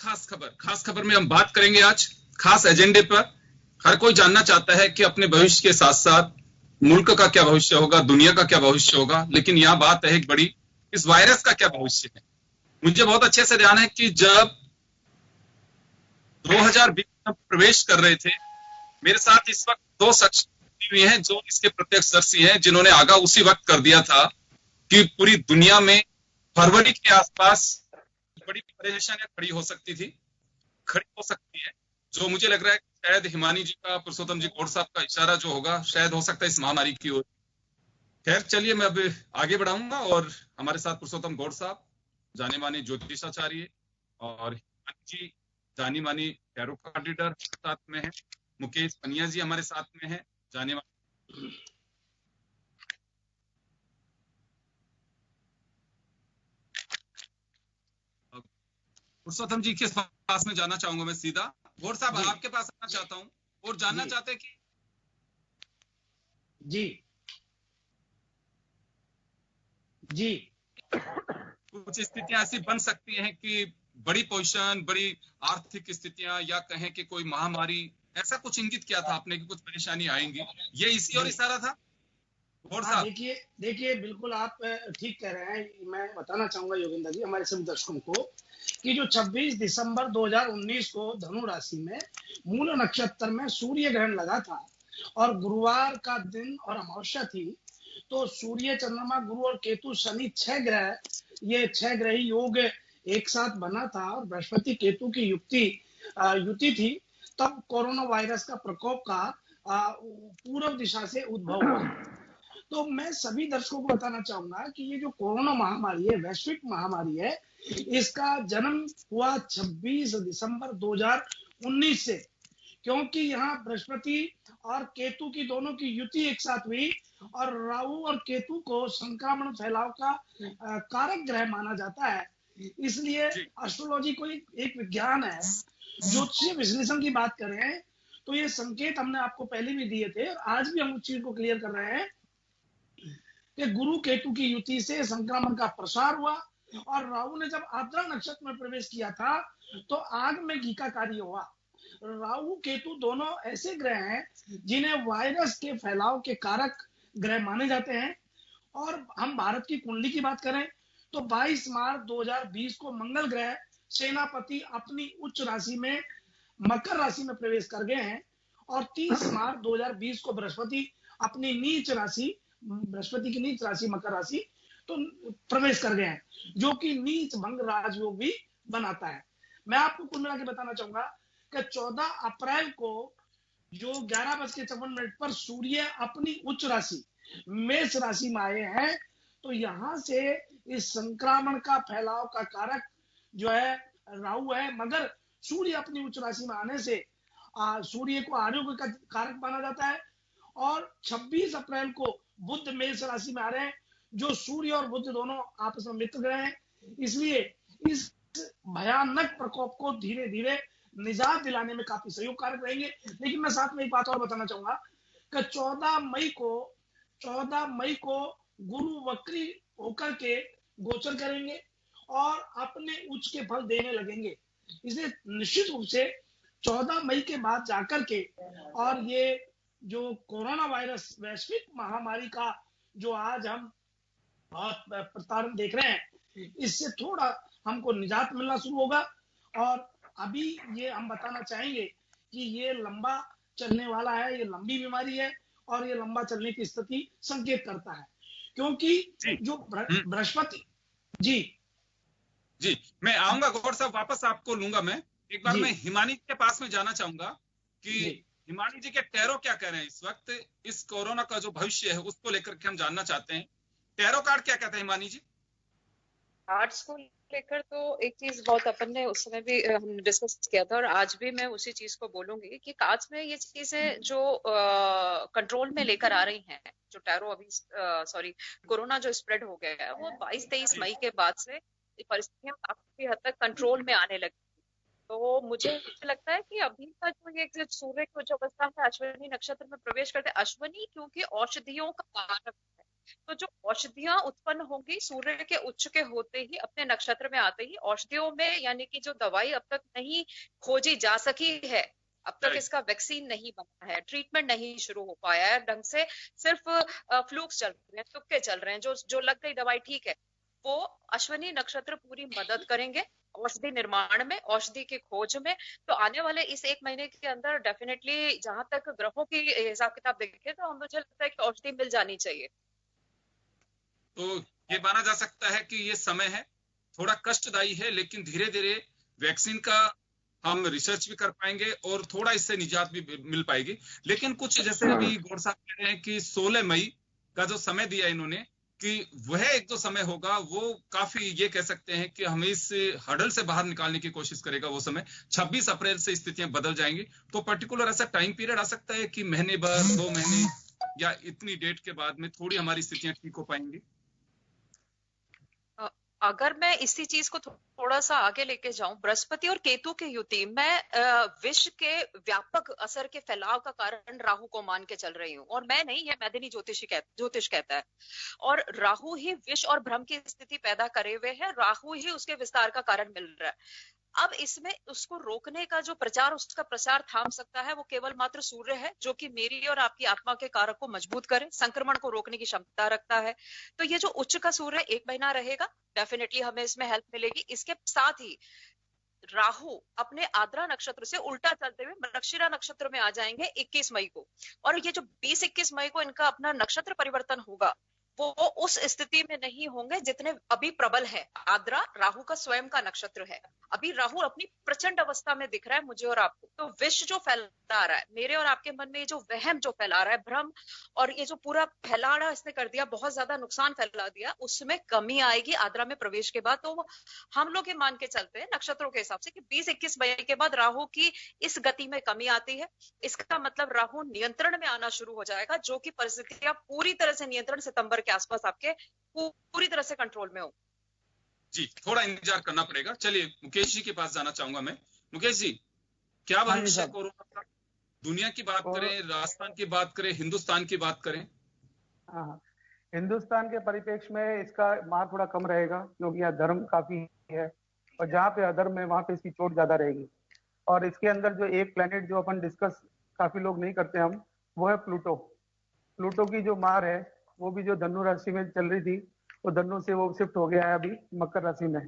खास खबर में हम बात करेंगे आज खास एजेंडे पर। हर कोई जानना चाहता है कि अपने भविष्य के साथ साथ मुल्क का क्या भविष्य होगा, दुनिया का क्या भविष्य होगा, लेकिन यहाँ बात है एक बड़ी, इस वायरस का क्या भविष्य है। मुझे बहुत अच्छे से ध्यान है कि जब 2020 में प्रवेश कर रहे थे, मेरे साथ इस वक्त दो शख्स हुए हैं जो इसके प्रत्यक्षदर्शी हैं, जिन्होंने आगाह उसी वक्त कर दिया था कि पूरी दुनिया में फरवरी के आसपास बड़ी परेशानियां खड़ी हो सकती है, जो मुझे लग रहा है शायद हिमानी जी का, पुरुषोत्तम जी गौड़ साहब का इशारा जो होगा शायद हो सकता है इस महामारी की ओर। खैर चलिए मैं अब आगे बढ़ाऊंगा और हमारे साथ पुरुषोत्तम गौड़ साहब जाने माने ज्योतिषाचार्य और हिमानी जी जानी मानी टैरो कार्ड रीडर साथ में है, मुकेश पनिया जी हमारे साथ में है जाने माने। पुरुषोत्तम जी के पास में जाना चाहूंगा मैं सीधा। गौड़ साहब आपके पास आना चाहता हूं और जानना चाहते हैं कि जी कुछ स्थितियां ऐसी बन सकती हैं कि बड़ी पोजीशन, बड़ी आर्थिक स्थितियां, या कहें कि कोई महामारी, ऐसा कुछ इंगित किया था आपने कि कुछ परेशानी आएंगी, ये इसी और इशारा था गौड़ साहब? देखिए बिल्कुल आप ठीक कह रहे हैं। मैं बताना चाहूंगा योगेंद्र जी हमारे सभी दर्शकों को कि जो 26 दिसंबर 2019 को धनु राशि में मूल नक्षत्र में सूर्य ग्रहण लगा था और गुरुवार का दिन और अमावस्या थी, तो सूर्य, चंद्रमा, गुरु और केतु, शनि, 6 ग्रह, ये 6 ग्रही योग एक साथ बना था और बृहस्पति केतु की युति थी। तब कोरोना वायरस का प्रकोप का पूर्व दिशा से उद्भव हुआ। तो मैं सभी दर्शकों को बताना चाहूंगा कि ये जो कोरोना महामारी है, वैश्विक महामारी है, इसका जन्म हुआ 26 दिसंबर 2019 से, क्योंकि यहाँ बृहस्पति और केतु की दोनों की युति एक साथ हुई और राहु और केतु को संक्रमण फैलाव का कारक ग्रह माना जाता है। इसलिए एस्ट्रोलॉजी को एक विज्ञान है। ज्योतिषीय विश्लेषण की बात करें तो ये संकेत हमने आपको पहले भी दिए थे और आज भी हम उस चीज को क्लियर कर रहे हैं कि गुरु केतु की युति से संक्रमण का प्रसार हुआ और राहु ने जब आद्रा नक्षत्र में प्रवेश किया था तो आग में घी का कार्य हुआ। राहु केतु दोनों ऐसे ग्रह हैं जिन्हें वायरस के फैलाव के कारक ग्रह माने जाते हैं। और हम भारत की कुंडली की बात करें तो 22 मार्च 2020 को मंगल ग्रह सेनापति अपनी उच्च राशि में मकर राशि में प्रवेश कर गए हैं और 30 मार्च 2020 को बृहस्पति अपनी नीच राशि, बृहस्पति की नीच राशि मकर राशि तो प्रवेश कर गए हैं, जो कि नीच भंग राजयोग भी बनाता है। मैं आपको कुल मिला के बताना चाहूंगा कि 14 अप्रैल को जो 11:54 पर सूर्य अपनी उच्च राशि मेष राशि में आए हैं, तो यहां से इस संक्रमण का फैलाव का कारक जो है राहु है, मगर सूर्य अपनी उच्च राशि में आने से सूर्य को आरोग्य का कारक माना जाता है। और 26 अप्रैल को बुध मेष राशि में आ रहे हैं, जो सूर्य और बुध दोनों आपस में मित्र ग्रह हैं। इसलिए इस भयानक प्रकोप को धीरे धीरे निजात दिलाने में काफी सहयोग कारक रहेंगे। लेकिन मैं साथ में एक बात और बताना चाहूंगा कि 14 मई को गुरु वक्री होकर के गोचर करेंगे और अपने उच्च के फल देने लगेंगे। इसलिए निश्चित रूप से 14 मई के बाद जाकर के और ये जो कोरोना वायरस वैश्विक महामारी का जो आज हम बहुत प्रताड़न देख रहे हैं, इससे थोड़ा हमको निजात मिलना शुरू होगा। और अभी ये हम बताना चाहेंगे कि ये लंबा चलने वाला है, ये लंबी बीमारी है और ये लंबा चलने की स्थिति संकेत करता है, क्योंकि जो बृहस्पति जी मैं आऊंगा गौड़ साहब, वापस आपको लूंगा। मैं एक बार मैं हिमानी के पास में जाना चाहूंगा कि हिमानी जी के टैरो क्या कह रहे हैं इस वक्त, इस कोरोना का जो भविष्य है उसको लेकर के हम जानना चाहते हैं। टैरो कार्ड क्या कहते हैं हिमानी जी? कार्ड्स को लेकर तो एक चीज बहुत अपन ने उस समय भी हमने डिस्कस किया था और आज भी मैं उसी चीज को बोलूंगी कि कार्ड्स में ये चीजें जो कंट्रोल में लेकर आ रही हैं, जो टैरो अभी कोरोना जो स्प्रेड हो गया है वो 22-23 मई के बाद से परिस्थितियां काफी हद तक कंट्रोल में आने लगी। तो मुझे लगता है कि अभी का जो ये सूर्य को जो अवस्था है अश्विनी नक्षत्र में प्रवेश करते, अश्विनी क्योंकि औषधियों का कारक है, तो जो औषधियां उत्पन्न होंगी सूर्य के उच्च के होते ही, अपने नक्षत्र में आते ही, औषधियों में यानी कि जो दवाई अब तक नहीं खोजी जा सकी है, अब तक राइट। इसका वैक्सीन नहीं बना है, ट्रीटमेंट नहीं शुरू हो पाया है ढंग से, सिर्फ फ्लूक्स चल रहे हैं, तुक्के चल रहे हैं, जो लग गई दवाई ठीक है, वो अश्विनी नक्षत्र पूरी मदद करेंगे औषधि निर्माण में, औषधि की खोज में। तो आने वाले इस 1 महीने के अंदर डेफिनेटली, जहां तक ग्रहों की हिसाब किताब देखे, तो मुझे लगता है कि औषधि मिल जानी चाहिए। तो ये माना जा सकता है कि ये समय है, थोड़ा कष्टदायी है, लेकिन धीरे धीरे वैक्सीन का हम रिसर्च भी कर पाएंगे और थोड़ा इससे निजात भी मिल पाएगी। लेकिन कुछ जैसे अभी गौर साहब कह रहे हैं कि 16 मई का जो समय दिया इन्होंने, कि वह एक जो समय होगा वो काफी, ये कह सकते हैं कि हमें इस हडल से बाहर निकालने की कोशिश करेगा वो समय। 26 अप्रैल से स्थितियां बदल जाएंगी। तो पर्टिकुलर ऐसा टाइम पीरियड आ सकता है कि महीने भर, 2 महीने या इतनी डेट के बाद में थोड़ी हमारी स्थितियां ठीक हो पाएंगी। अगर मैं इसी चीज को थोड़ा सा आगे लेके जाऊं, बृहस्पति और केतु की युति, मैं विश्व के व्यापक असर के फैलाव का कारण राहु को मान के चल रही हूँ, और मैं नहीं, यह मैदानी ज्योतिष कहता है। और राहु ही विष और भ्रम की स्थिति पैदा करे हुए है, राहु ही उसके विस्तार का कारण मिल रहा है। अब इसमें उसको रोकने का जो प्रचार, उसका प्रसार थाम सकता है, वो केवल मात्र सूर्य है, जो कि मेरी और आपकी आत्मा के कारक को मजबूत करे, संक्रमण को रोकने की क्षमता रखता है। तो ये जो उच्च का सूर्य 1 महीना रहेगा, डेफिनेटली हमें इसमें हेल्प मिलेगी। इसके साथ ही राहु अपने आद्रा नक्षत्र से उल्टा चलते हुए मृगशिरा नक्षत्र में आ जाएंगे 21 मई को, और ये जो 20-21 मई को इनका अपना नक्षत्र परिवर्तन होगा, वो उस स्थिति में नहीं होंगे जितने अभी प्रबल है। आद्रा राहु का स्वयं का नक्षत्र है, अभी राहु अपनी प्रचंड अवस्था में दिख रहा है मुझे और आपको। तो विष जो फैला रहा है मेरे और आपके मन में, ये जो वहम जो फैला रहा है, भ्रम, और ये जो पूरा फैलाना इसने कर दिया, बहुत ज्यादा नुकसान फैला दिया, उसमें कमी आएगी आद्रा में प्रवेश के बाद। तो हम लोग ये मान के चलते हैं नक्षत्रों के हिसाब से कि 20-21 मई के बाद राहु की इस गति में कमी आती है। इसका मतलब राहु नियंत्रण में आना शुरू हो जाएगा, जो कि परिस्थितियां पूरी तरह से नियंत्रण सितंबर के आसपास आपके पूरी तरह से कंट्रोल में हो। जी, थोड़ा इंतजार करना पड़ेगा। चलिए मुकेश जी के पास जाना चाहूंगा मैं। मुकेश जी, क्या भविष्य कोरोना का? दुनिया की बात करें, राजस्थान की बात करें, हिंदुस्तान की बात करें? हाँ, हिंदुस्तान के परिप्रेक्ष्य में इसका मार थोड़ा कम रहेगा, क्योंकि यहाँ धर्म काफी है, और जहाँ पे अधर्म है वहां पे इसकी चोट ज्यादा रहेगी। और इसके अंदर जो एक प्लेनेट जो अपन डिस्कस काफी लोग नहीं करते हम, वो है प्लूटो। प्लूटो की जो मार है वो भी जो धनु राशि में चल रही थी, वो धनु से वो शिफ्ट हो गया है अभी मकर राशि में।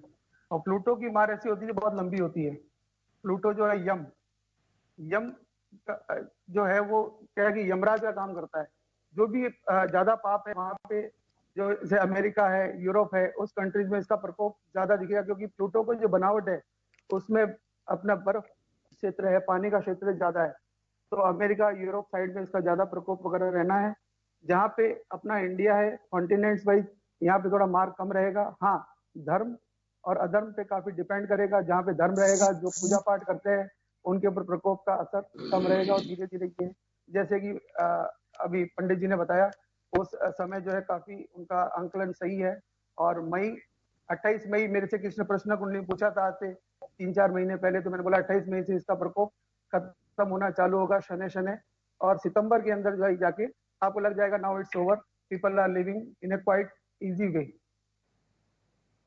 और प्लूटो की मार ऐसी होती है जो बहुत लंबी होती है। प्लूटो जो है यम जो है वो क्या है कि यमराज का काम करता है। जो भी ज्यादा पाप है वहां पे, जो जैसे अमेरिका है, यूरोप है, उस कंट्रीज में इसका प्रकोप ज्यादा दिखेगा, क्योंकि प्लूटो को जो बनावट है उसमें अपना बर्फ क्षेत्र है, पानी का क्षेत्र ज्यादा है। तो अमेरिका, यूरोप साइड में इसका ज्यादा प्रकोप वगैरह रहना है। जहाँ पे अपना इंडिया है, कॉन्टिनेंट्स वाइज यहाँ पे थोड़ा मार कम रहेगा। हाँ, धर्म और अधर्म पे काफी डिपेंड करेगा। जहाँ पे धर्म रहेगा, जो पूजा पाठ करते हैं, उनके ऊपर प्रकोप का असर कम रहेगा। और धीरे धीरे ये, जैसे कि अभी पंडित जी ने बताया, उस समय जो है काफी उनका आंकलन सही है। और 28 मई मेरे से किसी ने प्रश्न कुंडली पूछा था आज से 3-4 महीने पहले, तो मैंने बोला 28 मई से इसका प्रकोप खत्म होना चालू होगा शनै शनै, और सितंबर के अंदर जो है जाके आपको लग जाएगा now it's over, people are living in a quite easy way.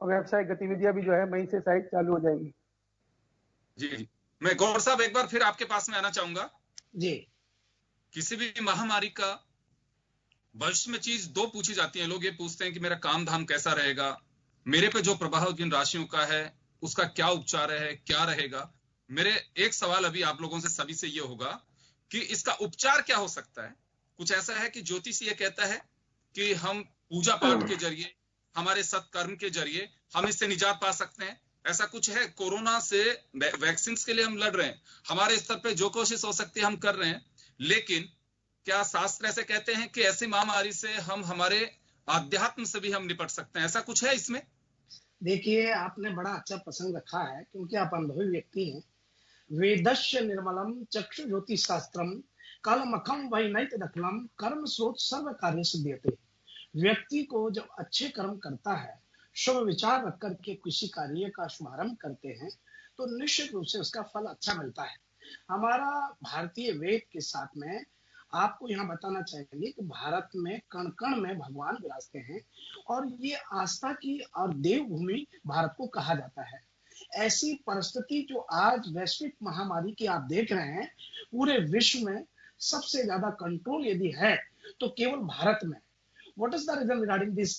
और व्यवसायिक गतिविधियां भी जो है मई से शायद चालू हो जाएगी। जी, मैं गौर साहब एक बार फिर आपके पास में आना चाहूंगा। जी, किसी भी महामारी का भविष्य में चीज दो पूछी जाती है। लोग ये पूछते हैं कि मेरा काम धाम कैसा रहेगा, मेरे पे जो प्रभाव जिन राशियों का है उसका क्या उपचार है, क्या रहेगा। मेरे एक सवाल अभी आप लोगों से सभी से ये होगा कि इसका उपचार क्या हो सकता है। कुछ ऐसा है कि ज्योतिष ये कहता है कि हम पूजा पाठ के जरिए, हमारे सत्कर्म के जरिए हम इससे निजात पा सकते हैं, ऐसा कुछ है? कोरोना से वैक्सीन के लिए हम लड़ रहे हैं, हमारे स्तर पे जो कोशिश हो सकती है हम कर रहे हैं, लेकिन क्या शास्त्र ऐसे कहते हैं कि ऐसी महामारी से हम हमारे आध्यात्म से भी हम निपट सकते हैं? ऐसा कुछ है इसमें? देखिए, आपने बड़ा अच्छा प्रसंग रखा है, क्योंकि आप अनुभवी व्यक्ति हैं। वेदस्य निर्मलम चक्षु ज्योति शास्त्रम कालमखम वैनैत दखलम कर्म स्रोत सर्व कार्य सिद्ध्यते। व्यक्ति को जब अच्छे कर्म करता है, शुभ विचार रख करके किसी कार्य का शुभारंभ करते हैं, तो निश्चित रूप से उसका फल अच्छा मिलता है। हमारा भारतीय वेद के साथ में आपको यहाँ बताना चाहेंगे कि भारत में कण कण में भगवान विराजते हैं और ये आस्था की और देवभूमि भारत को कहा जाता है। ऐसी परिस्थिति जो आज वैश्विक महामारी की आप देख रहे हैं, पूरे विश्व में सबसे ज्यादा कंट्रोल यदि है तो केवल भारत में। What is the reason regarding this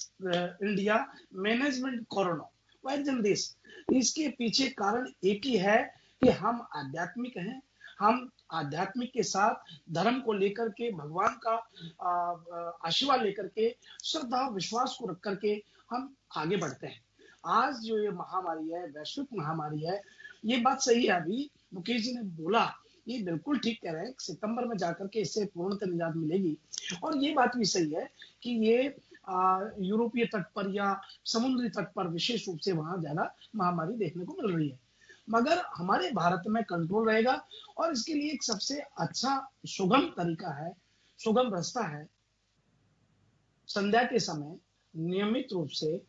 India management corona? Why is this? इसके पीछे कारण एक ही है कि हम आध्यात्मिक हैं। हम आध्यात्मिक के साथ धर्म को लेकर के, भगवान का आशीर्वाद लेकर के, श्रद्धा विश्वास को रख करके हम आगे बढ़ते हैं। आज जो ये महामारी है, वैश्विक महामारी है, ये बात सही है। अभी मुकेश जी ने बोला, ये बिल्कुल ठीक कह रहे हैं, सितंबर में जाकर के इससे पूर्णतः निजात मिलेगी। और ये बात भी सही है कि ये यूरोपीय तट पर या समुद्री तट पर विशेष रूप से वहां ज्यादा महामारी देखने को मिल रही है, मगर हमारे भारत में कंट्रोल रहेगा। और इसके लिए एक सबसे अच्छा सुगम तरीका है, सुगम रास्ता है, संध्या के समय नियमित रूप से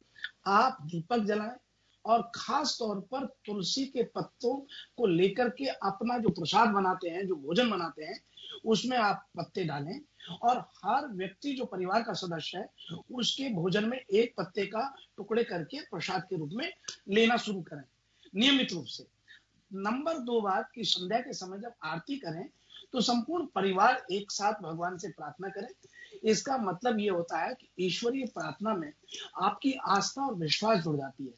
आप दीपक जलाएं और खास तौर पर तुलसी के पत्तों को लेकर के अपना जो प्रसाद बनाते हैं, जो भोजन बनाते हैं, उसमें आप पत्ते डालें और हर व्यक्ति जो परिवार का सदस्य है उसके भोजन में एक पत्ते का टुकड़े करके प्रसाद के रूप में लेना शुरू करें नियमित रूप से। नंबर 2 बात कि संध्या के समय जब आरती करें तो संपूर्ण परिवार एक साथ भगवान से प्रार्थना करें। इसका मतलब ये होता है कि ईश्वरीय प्रार्थना में आपकी आस्था और विश्वास जुड़ जाती है,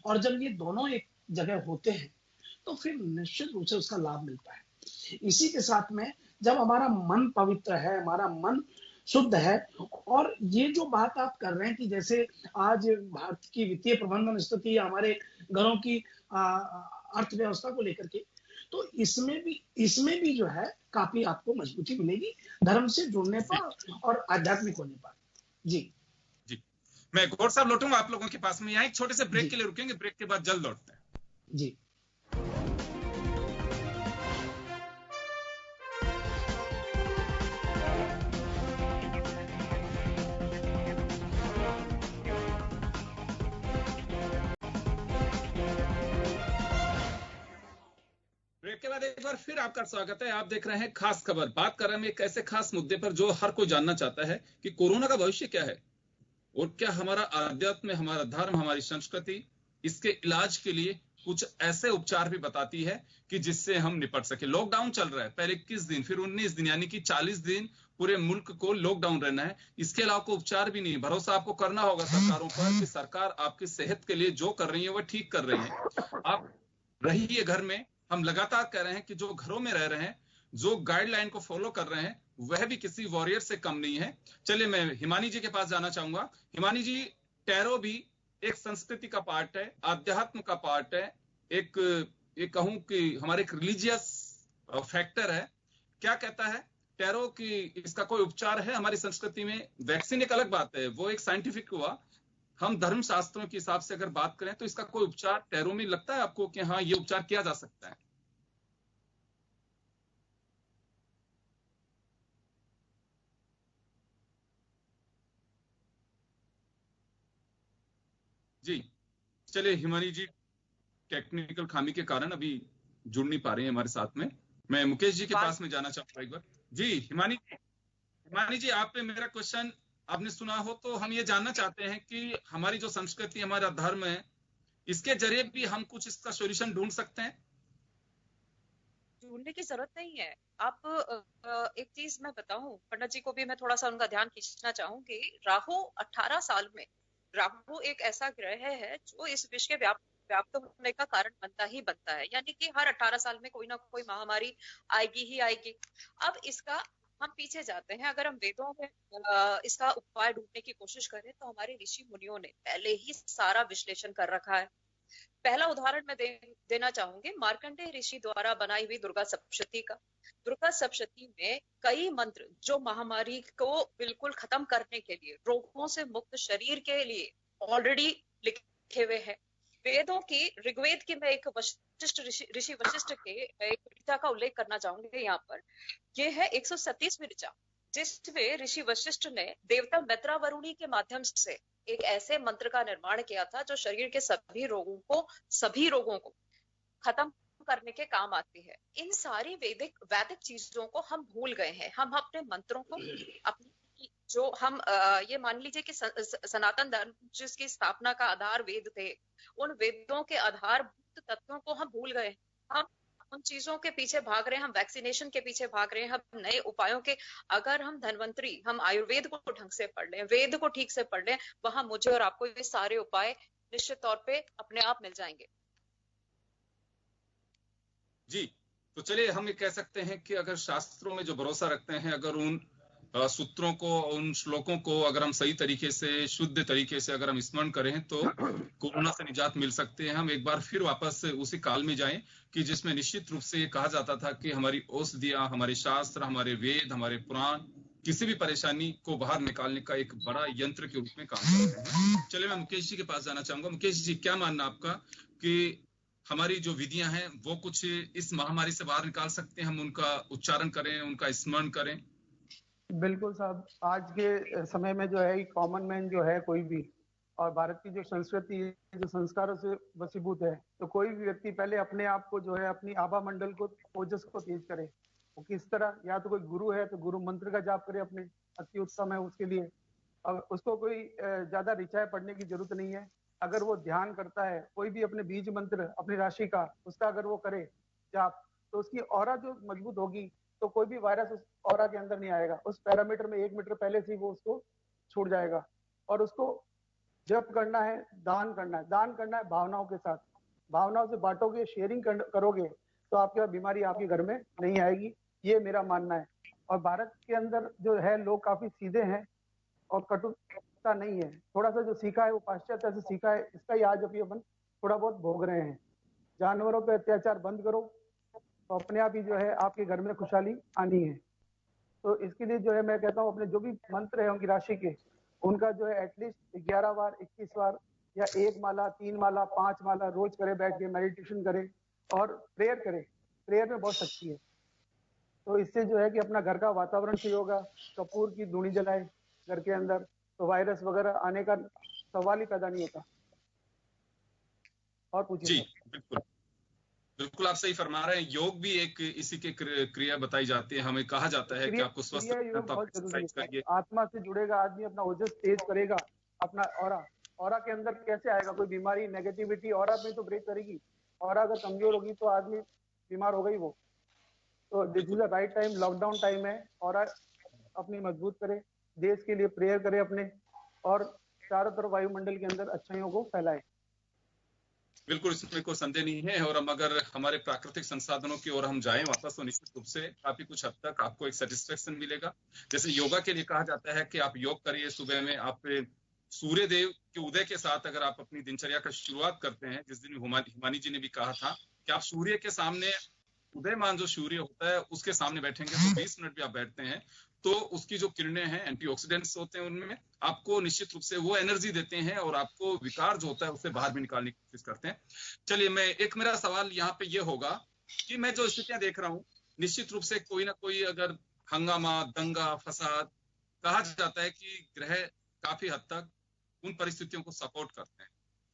और जब ये दोनों एक जगह होते हैं तो फिर निश्चित रूप से उसका लाभ मिलता है। इसी के साथ में जब हमारा मन पवित्र है, हमारा मन शुद्ध है, और ये जो बात आप कर रहे हैं कि जैसे आज भारत की वित्तीय प्रबंधन स्थिति या हमारे घरों की अर्थव्यवस्था को लेकर के, तो इसमें भी जो है काफी आपको मजबूती मिलेगी धर्म से जुड़ने पर और आध्यात्मिक होने पर। जी जी, मैं गौर साहब लौटूंगा आप लोगों के पास में। यहाँ एक छोटे से ब्रेक के लिए रुकेंगे, ब्रेक के बाद जल्द लौटते हैं। जी ब्रेक के बाद एक बार फिर आपका स्वागत है। आप देख रहे हैं खास खबर। बात कर रहे हैं एक ऐसे खास मुद्दे पर जो हर कोई जानना चाहता है कि कोरोना का भविष्य क्या है और क्या हमारा अध्यात्म, हमारा धर्म, हमारी संस्कृति इसके इलाज के लिए कुछ ऐसे उपचार भी बताती है कि जिससे हम निपट सके। लॉकडाउन चल रहा है, पहले 21 दिन, फिर 19 दिन, यानी कि 40 दिन पूरे मुल्क को लॉकडाउन रहना है। इसके अलावा कोई उपचार भी नहीं। भरोसा आपको करना होगा सरकारों पर कि सरकार आपकी सेहत के लिए जो कर रही है वह ठीक कर रही है। आप रहिए घर में। हम लगातार कह रहे हैं कि जो घरों में रह रहे हैं, जो गाइडलाइन को फॉलो कर रहे हैं, वह भी किसी वॉरियर से कम नहीं है। चलिए मैं हिमानी जी के पास जाना चाहूंगा। हिमानी जी, टैरो भी एक संस्कृति का पार्ट है, आध्यात्म का पार्ट है, एक कहूं कि हमारे एक रिलीजियस फैक्टर है। क्या कहता है टैरो की इसका कोई उपचार है हमारी संस्कृति में? वैक्सीन एक अलग बात है, वो एक साइंटिफिक हुआ। हम धर्म शास्त्रों के हिसाब से अगर बात करें तो इसका कोई उपचार टैरो में लगता है आपको कि हाँ ये उपचार किया जा सकता है? जी चलिए, हिमानी जी टेक्निकल खामी के कारण अभी जुड़ नहीं पा रहे हैं हमारे साथ में। मैं मुकेश जी के पास में जाना चाहूंगा एक बार। जी हिमानी जी, आप पे मेरा क्वेश्चन आपने सुना हो तो हम ये जानना चाहते हैं कि हमारी जो संस्कृति, हमारा धर्म है, इसके जरिए भी हम कुछ इसका सॉल्यूशन ढूंढ सकते हैं? ढूंढने की जरूरत नहीं है। आप एक चीज मैं बताऊं, पंडित जी को भी मैं थोड़ा सा उनका ध्यान खींचना चाहूंगी। राहु 18 साल में, राहु एक ऐसा ग्रह है जो इस विश्व के व्याप्त होने का कारण बनता ही बनता है। यानी कि हर 18 साल में कोई ना कोई महामारी आएगी ही आएगी। अब इसका हम पीछे जाते हैं, अगर हम वेदों में इसका उपाय ढूंढने की कोशिश करें तो हमारे ऋषि मुनियों ने पहले ही सारा विश्लेषण कर रखा है। पहला उदाहरण मैं देना चाहूंगी मार्कंडेय ऋषि द्वारा बनाई हुई दुर्गा सप्तशती का। दुर्गा सप्तशती में कई मंत्र जो महामारी को बिल्कुल खत्म करने के लिए, रोगों से मुक्त शरीर के लिए ऑलरेडी लिखे हुए हैं। वेदों की, ऋग्वेद की मैं एक वशिष्ठ ऋषि वशिष्ठ के एक ऋचा का उल्लेख करना चाहूंगी यहाँ पर। ये है 137वीं ऋचा, जिसमें ऋषि वशिष्ठ ने देवता मैत्रावरुणी के माध्यम से एक ऐसे मंत्र का निर्माण किया था जो शरीर के सभी रोगों को खत्म करने के काम आती है। इन सारी वैदिक चीजों को हम भूल गए हैं। हम अपने मंत्रों को, अपनी जो हम ये मान लीजिए कि सनातन धर्म जिसकी स्थापना का आधार वेद थे, उन वेदों के आधारभूत तत्वों को हम भूल गए। हम उन चीजों के पीछे भाग रहे हैं, हम वैक्सीनेशन के पीछे भाग रहे हैं, हम नए उपायों के। अगर हम धन्वंतरी, हम आयुर्वेद को ढंग से पढ़ लें, वेद को ठीक से पढ़ लें, वहां मुझे और आपको ये सारे उपाय निश्चित तौर पे अपने आप मिल जाएंगे। जी, तो चलिए हम ये कह सकते हैं कि अगर शास्त्रों में जो भरोसा रखते हैं, अगर उन सूत्रों को, उन श्लोकों को अगर हम सही तरीके से, शुद्ध तरीके से अगर हम स्मरण करें तो कोरोना से निजात मिल सकते हैं। हम एक बार फिर वापस उसी काल में जाएं कि जिसमें निश्चित रूप से ये कहा जाता था कि हमारी औषधियां, हमारे शास्त्र, हमारे वेद, हमारे पुराण किसी भी परेशानी को बाहर निकालने का एक बड़ा यंत्र के रूप में काम करते हैं। चलिए मैं मुकेश जी के पास जाना चाहूंगा। मुकेश जी, क्या मानना आपका कि हमारी जो विधियां हैं वो कुछ इस महामारी से बाहर निकाल सकते हैं? हम उनका उच्चारण करें, उनका स्मरण करें। बिल्कुल साहब, आज के समय में जो है कॉमन मैन जो है कोई भी, और भारत की जो संस्कृति है, जो संस्कारों से वशीभूत है, तो कोई भी व्यक्ति पहले अपने आप को जो है, अपनी आभा मंडल को, ओजस को तेज करे। वो किस तरह? या तो कोई गुरु है तो गुरु मंत्र का जाप करे, अपने अति उत्तम है उसके लिए। और उसको कोई ज्यादा ऋचाएं पढ़ने की जरूरत नहीं है। अगर वो ध्यान करता है, कोई भी अपने बीज मंत्र, अपनी राशि का, उसका अगर वो करे जाप, तो उसकी ऑरा जो मजबूत होगी, तो कोई भी वायरस उस ऑरा के अंदर नहीं आएगा। उस पैरामीटर में 1 मीटर पहले से ही वो उसको छूट जाएगा। और उसको जप करना है, दान करना है। दान करना है भावनाओं के साथ, भावनाओं से बांटोगे, शेयरिंग करोगे, तो आपके बीमारी आपके घर में नहीं आएगी। ये मेरा मानना है। और भारत के अंदर जो है, लोग काफी सीधे हैं और कटुता नहीं है। थोड़ा सा जो सीखा है वो पाश्चात्य से सीखा है, इसका ही आज अभी अपन थोड़ा बहुत भोग रहे हैं। जानवरों पे अत्याचार बंद करो, तो अपने आप ही जो है आपके घर में खुशहाली आनी है। तो इसके लिए जो है मैं कहता हूँ, अपने जो भी मंत्र है उनकी राशि के, उनका जो है एटलीस्ट 11 बार, 21 बार, या 1 माला, 3 माला, 5 माला रोज करे, बैठ के मेडिटेशन करे और प्रेयर करे। प्रेयर में बहुत शक्ति है। तो इससे जो है कि अपना घर का वातावरण सही होगा। कपूर की धूनी जलाए घर के अंदर, तो वायरस वगैरह आने का सवाल ही पैदा नहीं होता। और पूछिए। जी बिल्कुल, बिल्कुल आप सही फरमा रहे हैं। योग भी एक इसी के क्रिया बताई जाती है। हमें कहा जाता है कि आपको स्वस्थ योग तो आप बहुत जरूरी एक्सरसाइज करिए। है। आत्मा से जुड़ेगा आदमी, अपना ओजस तेज करेगा, अपना ऑरा के अंदर कैसे आएगा? कोई बीमारी, नेगेटिविटी ऑरा में तो ब्रेक करेगी। ऑरा अगर कमजोर होगी तो आदमी बीमार होगा ही वो। तो this is the right time, lockdown time है। ऑरा अपनी मजबूत करे, देश के लिए प्रेयर करे अपने, और चारों तरफ वायुमंडल के अंदर अच्छाइयों को फैलाए। बिल्कुल, इसमें कोई संदेह नहीं है। और हम अगर हमारे प्राकृतिक संसाधनों की ओर हम जाएं वापस, तो निश्चित रूप से काफी कुछ हद तक आपको एक सेटिस्फेक्शन मिलेगा। जैसे योगा के लिए कहा जाता है कि आप योग करिए सुबह में, आप सूर्य देव के उदय के साथ अगर आप अपनी दिनचर्या का शुरुआत करते हैं, जिस दिन हिमानी जी ने भी कहा था कि आप सूर्य के सामने, उदयमान जो सूर्य होता है उसके सामने बैठेंगे, तो 20 मिनट भी आप बैठते हैं, तो उसकी जो किरणें हैं, एंटीऑक्सीडेंट्स होते हैं उनमें, आपको निश्चित रूप से वो एनर्जी देते हैं और आपको विकार जो होता है उससे बाहर भी निकालने की कोशिश करते हैं। चलिए, मेरा सवाल यहाँ पे ये होगा कि मैं जो स्थितियां देख रहा हूँ, निश्चित रूप से कोई ना कोई अगर हंगामा, दंगा, फसाद, कहा जाता है कि ग्रह काफी हद तक उन परिस्थितियों को सपोर्ट करते हैं।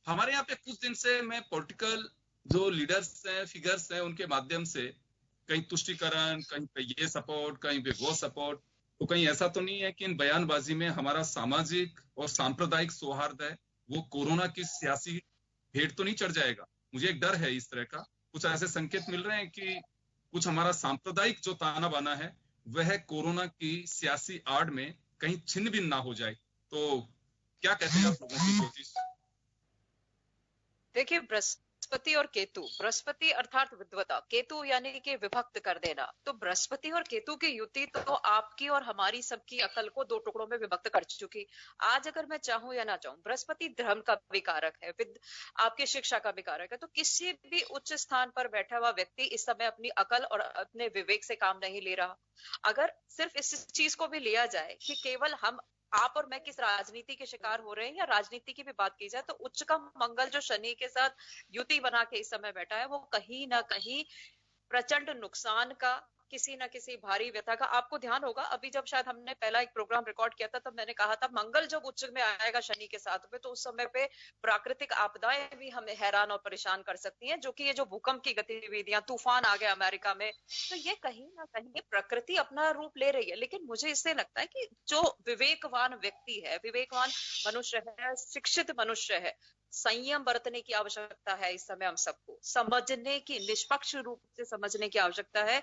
हमारे यहाँ पे कुछ दिन से मैं पॉलिटिकल जो लीडर्स हैं, फिगर्स हैं, उनके माध्यम से कहीं तुष्टिकरण, कहीं पे ये सपोर्ट, कहीं पे वो सपोर्ट, तो कहीं ऐसा तो नहीं है कि इन बयानबाजी में हमारा सामाजिक और सांप्रदायिक सौहार्द है वो कोरोना की सियासी भेंट तो नहीं चढ़ जाएगा? मुझे एक डर है इस तरह का। कुछ ऐसे संकेत मिल रहे हैं कि कुछ हमारा सांप्रदायिक जो ताना बाना है वह कोरोना की सियासी आड़ में कहीं छिन्न भिन्न ना हो जाए। तो क्या कहते हैं आप लोगों की कोशिश? देखिए, बृहस्पति और केतु, बृहस्पति अर्थात विद्वता, केतु यानी कि विभक्त कर देना। तो बृहस्पति और केतु की युति तो आपकी और हमारी सबकी अकल को 2 टुकड़ों में विभक्त कर चुकी। आज अगर मैं चाहूं या ना चाहूं, बृहस्पति धर्म का भी कारक है, आपकी शिक्षा का भी कारक है। तो किसी भी उच्च स्थान पर बैठा हुआ व्यक्ति इस समय अपनी अकल और अपने विवेक से काम नहीं ले रहा। अगर सिर्फ इस चीज को भी लिया जाए कि केवल आप और मैं किस राजनीति के शिकार हो रहे हैं, या राजनीति की भी बात की जाए, तो उच्च का मंगल जो शनि के साथ युति बना के इस समय बैठा है, वो कहीं ना कहीं प्रचंड नुकसान का, किसी ना किसी भारी व्यथा का। आपको ध्यान होगा अभी जब शायद हमने पहला एक प्रोग्राम रिकॉर्ड किया था तब मैंने कहा था मंगल जब उच्च में आएगा शनि के साथ में, तो उस समय पे प्राकृतिक आपदाएं भी हमें हैरान और परेशान कर सकती हैं, जो कि ये जो भूकंप की गतिविधियां, तूफान आ गया अमेरिका में, तो ये कहीं ना कहीं प्रकृति अपना रूप ले रही है। लेकिन मुझे इससे लगता है कि जो विवेकवान व्यक्ति है, विवेकवान मनुष्य है, शिक्षित मनुष्य है, संयम बरतने की आवश्यकता है। इस समय हम सबको समझने की, निष्पक्ष रूप से समझने की आवश्यकता है।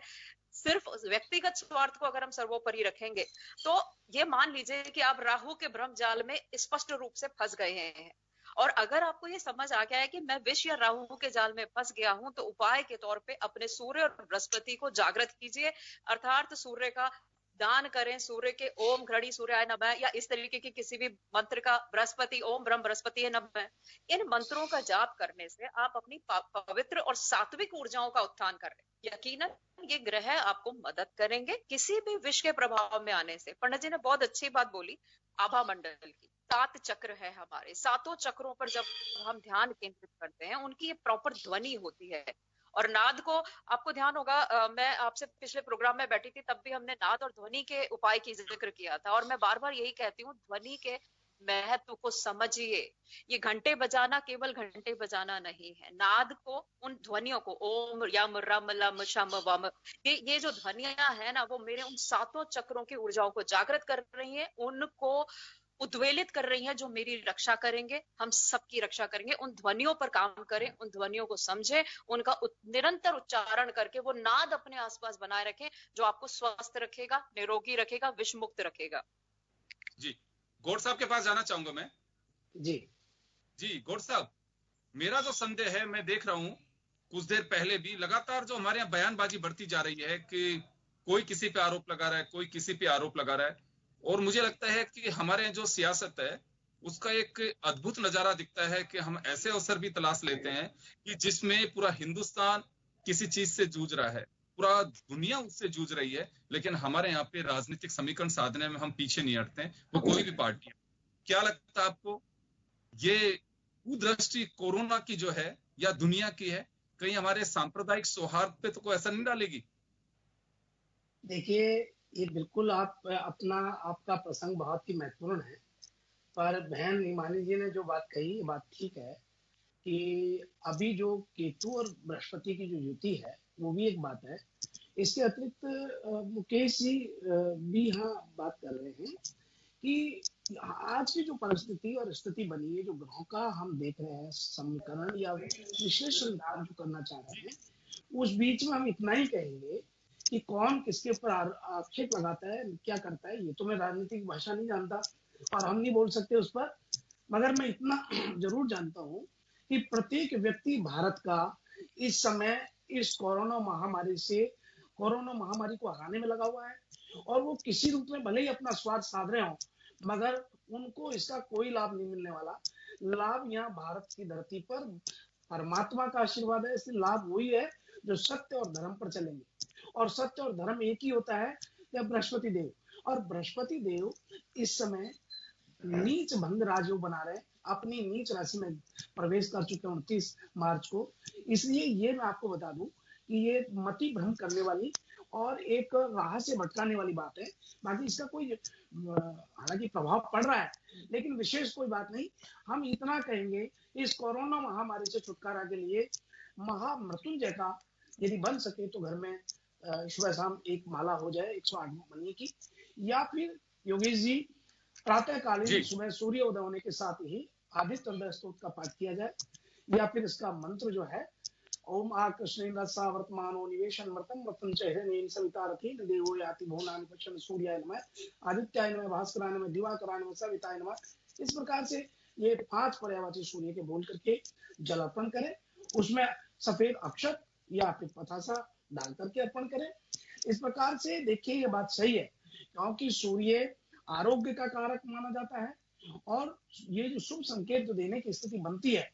सिर्फ व्यक्तिगत स्वार्थ को अगर हम सर्वोपरि रखेंगे तो ये मान लीजिए कि आप राहु के भ्रम जाल में स्पष्ट रूप से फंस गए हैं। और अगर आपको ये समझ आ गया है कि मैं विष या राहु के जाल में फंस गया हूं, तो उपाय के तौर पे अपने सूर्य और बृहस्पति को जागृत कीजिए, अर्थात सूर्य का दान करें, सूर्य के ओम घड़ी सूर्याय नमः या इस तरीके के किसी भी मंत्र का, बृहस्पति ओम ब्रह्म बृहस्पति नमः, इन मंत्रों का जाप करने से आप अपनी पवित्र और सात्विक ऊर्जाओं का उत्थान कर रहे हैं। यकीनन ये ग्रह आपको मदद करेंगे किसी भी विष के प्रभाव में आने से। पंडित जी ने बहुत अच्छी बात बोली आभा मंडल की। 7 चक्र है हमारे, 7 चक्रों पर जब हम ध्यान केंद्रित करते हैं उनकी ये प्रॉपर ध्वनि होती है। और नाद को आपको ध्यान होगा, मैं आपसे पिछले प्रोग्राम में बैठी थी तब भी हमने नाद और ध्वनि के उपाय की जिक्र किया था, और मैं बार बार यही कहती हूँ, ध्वनि के महत्व को समझिए। ये घंटे बजाना केवल घंटे बजाना नहीं है, नाद को, उन ध्वनियों को, ओम यम रम लम शम वम, ये जो ध्वनियां है ना, वो मेरे उन 7 चक्रों की ऊर्जाओं को जागृत कर रही हैं, उनको उद्वेलित कर रही हैं, जो मेरी रक्षा करेंगे, हम सबकी रक्षा करेंगे। उन ध्वनियों पर काम करें, उन ध्वनियों को समझें, उनका निरंतर उच्चारण करके वो नाद अपने आसपास बनाए रखें, जो आपको स्वस्थ रखेगा, निरोगी रखेगा, विष मुक्त रखेगा। जी, गौड़ साहब के पास जाना चाहूंगा मैं। जी गौड़ साहब, मेरा जो संदेह है, मैं देख रहा हूं कुछ देर पहले भी लगातार जो हमारे यहाँ बयानबाजी बढ़ती जा रही है कि कोई किसी पे आरोप लगा रहा है, कोई किसी पे आरोप लगा रहा है, और मुझे लगता है कि हमारे यहाँ जो सियासत है उसका एक अद्भुत नजारा दिखता है कि हम ऐसे अवसर भी तलाश लेते हैं कि जिसमें पूरा हिंदुस्तान किसी चीज से जूझ रहा है, पूरा दुनिया उससे जूझ रही है, लेकिन हमारे यहाँ पे राजनीतिक समीकरण साधने में हम पीछे नहीं हटते हैं, वो कोई भी पार्टी है। क्या लगता है आपको, ये कुदृष्टि कोरोना की जो है या दुनिया की है, कहीं हमारे सांप्रदायिक सौहार्द पे तो कोई असर नहीं डालेगी? देखिए, ये बिल्कुल आपका प्रसंग बहुत ही महत्वपूर्ण है, पर बहन हिमानी जी ने जो बात कही, ये बात ठीक है कि अभी जो केतु और बृहस्पति की जो युति है वो भी एक बात है। इसके अतिरिक्त मुकेश जी भी यहाँ बात कर रहे हैं कि आज की जो परिस्थिति और स्थिति बनी है, जो ग्रहों का हम देख रहे हैं समीकरण या विश्लेषण जो करना चाह रहे हैं, उस बीच में हम इतना ही कहेंगे कि कौन किसके ऊपर आक्षेप लगाता है, क्या करता है, ये तो मैं राजनीतिक भाषा नहीं जानता और हम नहीं बोल सकते उस पर, मगर मैं इतना जरूर जानता हूं कि प्रत्येक व्यक्ति भारत का इस समय इस कोरोना महामारी को हराने में लगा हुआ है, और वो किसी रूप में भले ही अपना स्वार्थ साध रहे हो, मगर उनको इसका कोई लाभ नहीं मिलने वाला। लाभ यहाँ भारत की धरती पर परमात्मा का आशीर्वाद है, इसलिए लाभ वही है जो सत्य और धर्म पर चलेंगे, और सत्य और धर्म एक ही होता है जब बृहस्पति देव, और बृहस्पति देव इस समय नीच भंग राजयोग बना रहे, अपनी नीच राशि में प्रवेश कर चुके हैं 29 मार्च को। इसलिए ये मैं आपको बता दूं कि ये मति भ्रम करने वाली और एक राह से भटकाने वाली बात है। बाकी इसका कोई हालांकि प्रभाव पड़ रहा है, लेकिन विशेष कोई बात नहीं। हम इतना कहेंगे, इस कोरोना महामारी से छुटकारा के लिए महामृत्युंजय का यदि बन सके तो घर में सुबह शाम एक माला हो जाए 108 मनी की, या फिर योगेश जी प्रातः कालीन सुबह सूर्य उदय होने के साथ ही आदित्य हृदय स्तोत्र का पाठ किया जाए, या फिर इसका मंत्र जो है ओम आ कृष्ण रसा वर्तमानो निवेशन मृतम मृतम चेहरे सविता रथी देवो याति भुवनानि पश्यन् सूर्याय नमः आदित्याय नमः भास्कराय नमः दिवाकराय नमः सविताय नमः। इस प्रकार से ये 5 पर्यायवाची सूर्य के बोल करके जल अर्पण करें, उसमें सफेद अक्षत या फिर पतासा डाल करके अर्पण करें। इस प्रकार से देखिए ये बात सही है, क्योंकि सूर्य आरोग्य का कारक माना जाता है, और ये जो शुभ संकेत जो देने की स्थिति बनती है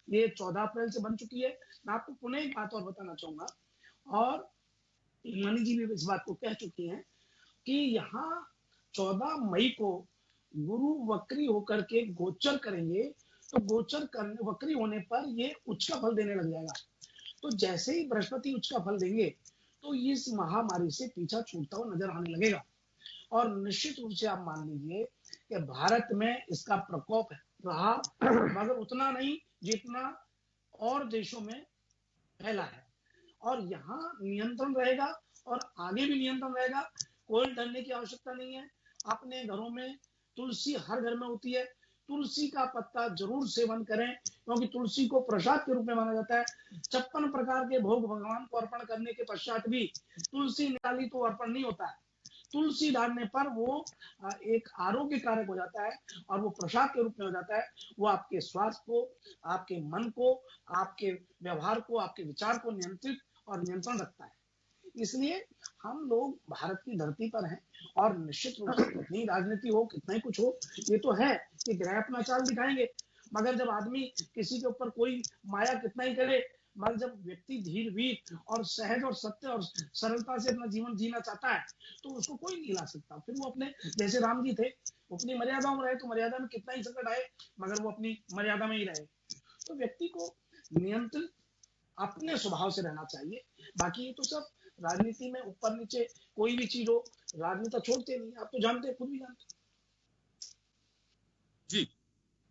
ये 14 अप्रैल से बन चुकी है। मैं आपको पुनः एक बात और बताना चाहूंगा, और मणि जी भी इस बात को कह चुकी हैं कि यहाँ 14 मई को गुरु वक्री होकर के गोचर करेंगे, तो गोचर करने वक्री होने पर ये उच्च का फल देने लग जाएगा। तो जैसे ही बृहस्पति उच्च का फल देंगे तो इस महामारी से पीछा छूटता हुआ नजर आने लगेगा। और निश्चित रूप से आप मान लीजिए कि भारत में इसका प्रकोप रहा, मगर उतना नहीं जितना और देशों में फैला है। और यहाँ नियंत्रण रहेगा और आगे भी नियंत्रण रहेगा। कोई डरने की आवश्यकता नहीं है। अपने घरों में तुलसी हर घर में होती है, तुलसी का पत्ता जरूर सेवन करें, क्योंकि तुलसी को प्रसाद के रूप में माना जाता है। 56 प्रकार के भोग भगवान को अर्पण करने के पश्चात भी तुलसी निकाली तो अर्पण नहीं होता है। तुलसी डालने पर वो एक आरोग्य कारक हो जाता है और वो प्रसाद के रूप में हो जाता है। वो आपके स्वास्थ्य को, आपके मन को, आपके व्यवहार को, आपके विचार को नियंत्रित और नियंत्रण रखता है। इसलिए हम लोग भारत की धरती पर हैं और निश्चित रूप से कितनी राजनीति हो, कितना ही कुछ हो, ये तो है कि ग्रह अपना चाल दिखाएंगे। मगर जब आदमी किसी के ऊपर कोई माया कितना ही करे, मगर जब व्यक्ति धीर वीर और सहज और सत्य और सरलता से अपना जीवन जीना चाहता है तो उसको कोई नहीं ला सकता। फिर वो अपने, जैसे राम जी थे, अपनी मर्यादाओं में रहे, तो मर्यादा में कितना ही संकट आए मगर वो अपनी मर्यादा में ही रहे। तो व्यक्ति को नियंत्रित अपने स्वभाव से रहना चाहिए। बाकी ये तो सब राजनीति में ऊपर नीचे कोई भी चीज हो, राजनेता छोड़ते नहीं, आप तो जानते हैं, खुद भी जानते हैं। जी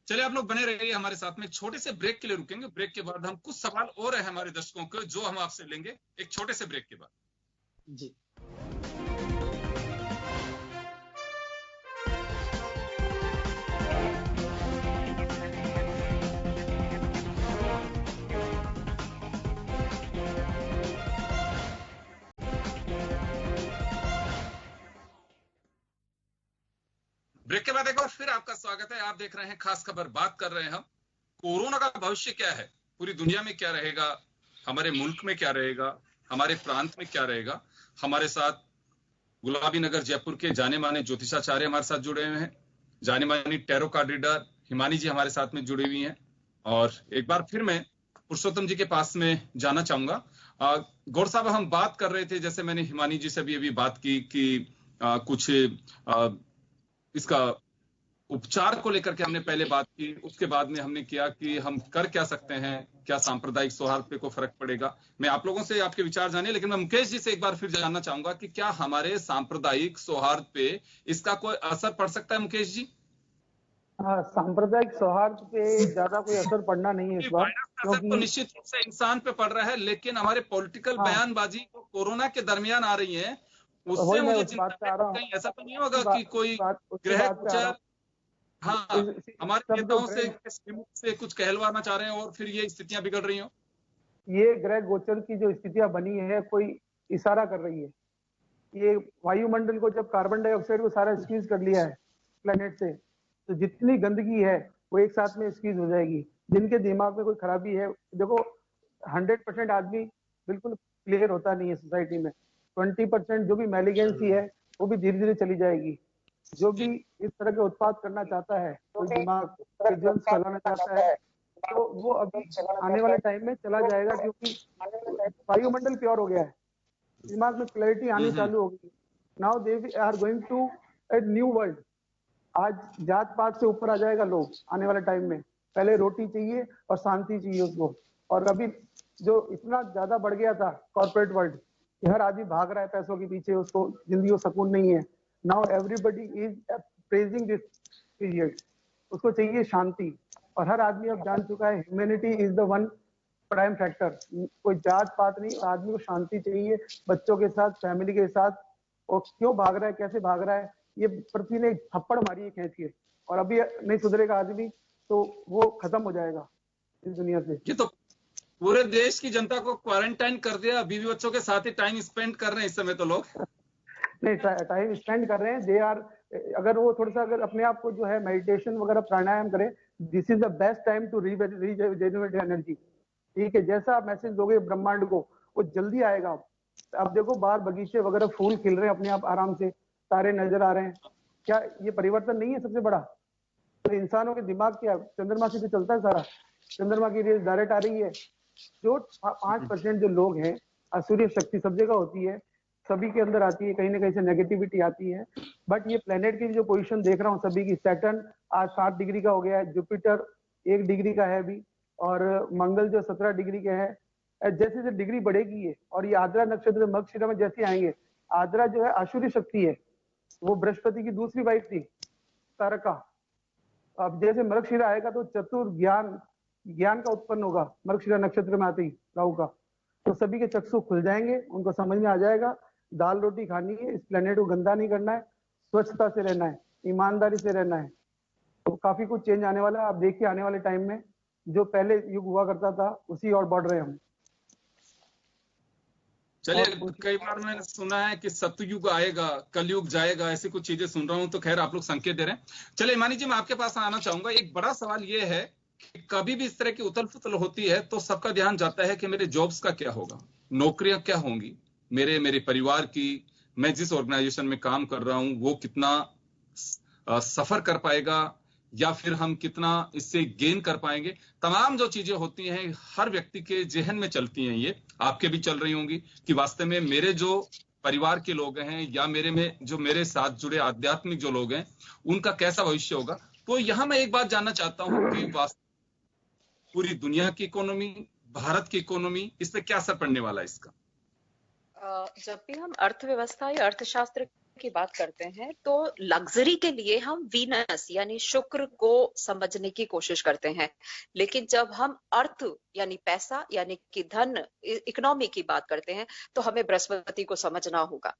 चलिए, आप लोग बने रहिए हमारे साथ में। एक छोटे से ब्रेक के लिए रुकेंगे। ब्रेक के बाद हम कुछ सवाल और है हमारे दर्शकों के जो हम आपसे लेंगे एक छोटे से ब्रेक के बाद। जी ब्रेक के बाद एक बार फिर आपका स्वागत है। आप देख रहे हैं खास खबर। बात कर रहे हैं हम कोरोना का भविष्य क्या है, पूरी दुनिया में क्या रहेगा, हमारे मुल्क में क्या रहेगा, हमारे प्रांत में क्या रहेगा। हमारे साथ गुलाबी नगर जयपुर के जाने माने ज्योतिषाचार्य हमारे साथ जुड़े हुए हैं। जाने मानी टैरो कार्ड रीडर हिमानी जी हमारे साथ में जुड़ी हुई हैं। और एक बार फिर मैं पुरुषोत्तम जी के पास में जाना चाहूंगा। गौर साहब, हम बात कर रहे थे, जैसे मैंने हिमानी जी से भी अभी बात की कि कुछ इसका उपचार को लेकर के हमने पहले बात की। उसके बाद में हमने किया कि हम कर क्या सकते हैं, क्या सांप्रदायिक सौहार्द पे को फर्क पड़ेगा। मैं आप लोगों से आपके विचार जाने, लेकिन मैं मुकेश जी से एक बार फिर जानना चाहूंगा कि क्या हमारे सांप्रदायिक सौहार्द पे इसका कोई असर पड़ सकता है। मुकेश जी, हाँ, सांप्रदायिक सौहार्द पे ज्यादा कोई असर पड़ना नहीं है इस बार, वायरस का असर तो निश्चित रूप से इंसान पे पड़ रहा है, लेकिन हमारे पॉलिटिकल बयानबाजी जो कोरोना के दरमियान आ रही है उससे मुझे चिंता है। कहीं ऐसा तो नहीं होगा कि कोई ग्रह गोचर हमारे नेताओं से कुछ कहलवाना चाह रहे हैं और फिर ये स्थितियां बिगड़ रही हो। ये ग्रह गोचर की जो स्थितियां बनी है, कोई इशारा कर रही है। ये वायुमंडल को जब कार्बन डाइऑक्साइड को सारा स्क्वीज कर लिया है प्लेनेट से, तो जितनी गंदगी है वो एक साथ में स्क्वीज हो जाएगी। जिनके दिमाग में कोई खराबी है, देखो 100% आदमी बिल्कुल क्लियर होता नहीं है सोसाइटी में। 20% जो भी मैलिगेंसी है वो भी धीरे धीरे चली जाएगी। जो भी इस तरह के उत्पाद करना चाहता है, कोई दिमाग विजुअल्स फैलाना चाहता है, तो वो अभी आने वाले टाइम में चला जाएगा, क्योंकि वायुमंडल प्योर हो गया है, दिमाग में क्लैरिटी आनी चालू हो गई। Now they are going to a new world. आज जात पात से ऊपर आ जाएगा लोग आने वाले टाइम में। पहले रोटी चाहिए और शांति चाहिए उसको। और अभी जो इतना ज्यादा बढ़ गया था कॉर्पोरेट वर्ल्ड कि हर आदमी भाग रहा है पैसों के पीछे, उसको जिंदगी को सुकून नहीं है। Now everybody is praising this period. उसको चाहिए शांति। और हर आदमी अब जान चुका है humanity is the one prime factor. कोई जात पात नहीं, आदमी को शांति चाहिए बच्चों के साथ, फैमिली के साथ। और क्यों भाग रहा है, कैसे भाग रहा है, ये पृथ्वी ने थप्पड़ मारी है खींच के, और अभी नहीं सुधरेगा आदमी तो वो खत्म हो जाएगा इस दुनिया से। ये तो पूरे देश की जनता को क्वारंटाइन कर दिया, बीवी बच्चों के साथ ही टाइम स्पेंड कर रहे हैं इस समय तो लोग। नहीं, टाइम स्पेंड कर रहे हैं। दे आर, अगर वो थोड़ा सा अगर अपने आप को जो है मेडिटेशन वगैरह प्राणायाम करें, this is the best time to regenerate energy. ठीक है, जैसा आप मैसेज दोगे ब्रह्मांड को वो जल्दी आएगा। अब देखो बाहर बगीचे वगैरह फूल खिल रहे हैं अपने आप आराम से, तारे नजर आ रहे हैं। क्या ये परिवर्तन नहीं है सबसे बड़ा? तो इंसानों के दिमाग क्या, चंद्रमा से तो चलता है सारा, चंद्रमा की रेस डायरेक्ट आ रही है। जो 5% जो लोग हैं, असूर्य शक्ति सब जगह होती है, सभी के अंदर आती है, कहीं ना कहीं से नेगेटिविटी आती है। बट ये प्लेनेट की जो पोजीशन देख रहा हूँ सभी की, सैटर्न आज 7 डिग्री का हो गया है, जुपिटर 1 डिग्री का है अभी, और मंगल जो 17 डिग्री का है, जैसे जैसे डिग्री बढ़ेगी ये, और ये आद्रा नक्षत्र मृगशिरा में जैसे आएंगे, आद्रा जो है आशुरी शक्ति है, वो बृहस्पति की दूसरी वाइफ थी तारका। अब जैसे मृगशिरा आएगा तो चतुर ज्ञान का उत्पन्न होगा, मृगशिरा नक्षत्र में आते ही राहु का, तो सभी के चक्षु खुल जाएंगे, उनको समझ में आ जाएगा दाल रोटी खानी है, इस प्लेनेट को गंदा नहीं करना है, स्वच्छता से रहना है, ईमानदारी से रहना है। तो काफी कुछ चेंज आने वाला है, आप देखिए आने वाले टाइम में जो पहले युग हुआ करता था उसी और बढ़ रहे हम। चलिए, कई बार मैंने सुना है कि सतयुग आएगा, कलयुग जाएगा, ऐसी कुछ चीजें सुन रहा हूं, तो खैर आप लोग संकेत दे रहे हैं। चलिए मानी जी, मैं आपके पास आना चाहूंगा। एक बड़ा सवाल ये है कि कभी भी इस तरह की उथल पुथल होती है तो सबका ध्यान जाता है कि मेरे जॉब्स का क्या होगा, नौकरियां क्या होंगी, मेरे परिवार की, मैं जिस ऑर्गेनाइजेशन में काम कर रहा हूं वो कितना सफर कर पाएगा, या फिर हम कितना इससे गेन कर पाएंगे। तमाम जो चीजें होती हैं हर व्यक्ति के जहन में चलती हैं, ये आपके भी चल रही होंगी कि वास्तव में मेरे जो परिवार के लोग हैं या मेरे साथ जुड़े आध्यात्मिक जो लोग हैं उनका कैसा भविष्य होगा। तो यहां मैं एक बात जानना चाहता हूं कि वास्तव पूरी दुनिया की इकोनॉमी, भारत की इकोनॉमी, इस पर क्या असर पड़ने वाला है इसका? जब भी हम अर्थव्यवस्था या अर्थशास्त्र की बात करते हैं तो लग्जरी के लिए हम वीनस यानी शुक्र को समझने की कोशिश करते हैं, लेकिन जब हम अर्थ यानी पैसा यानी कि धन, इकोनॉमी की बात करते हैं तो हमें बृहस्पति को समझना होगा।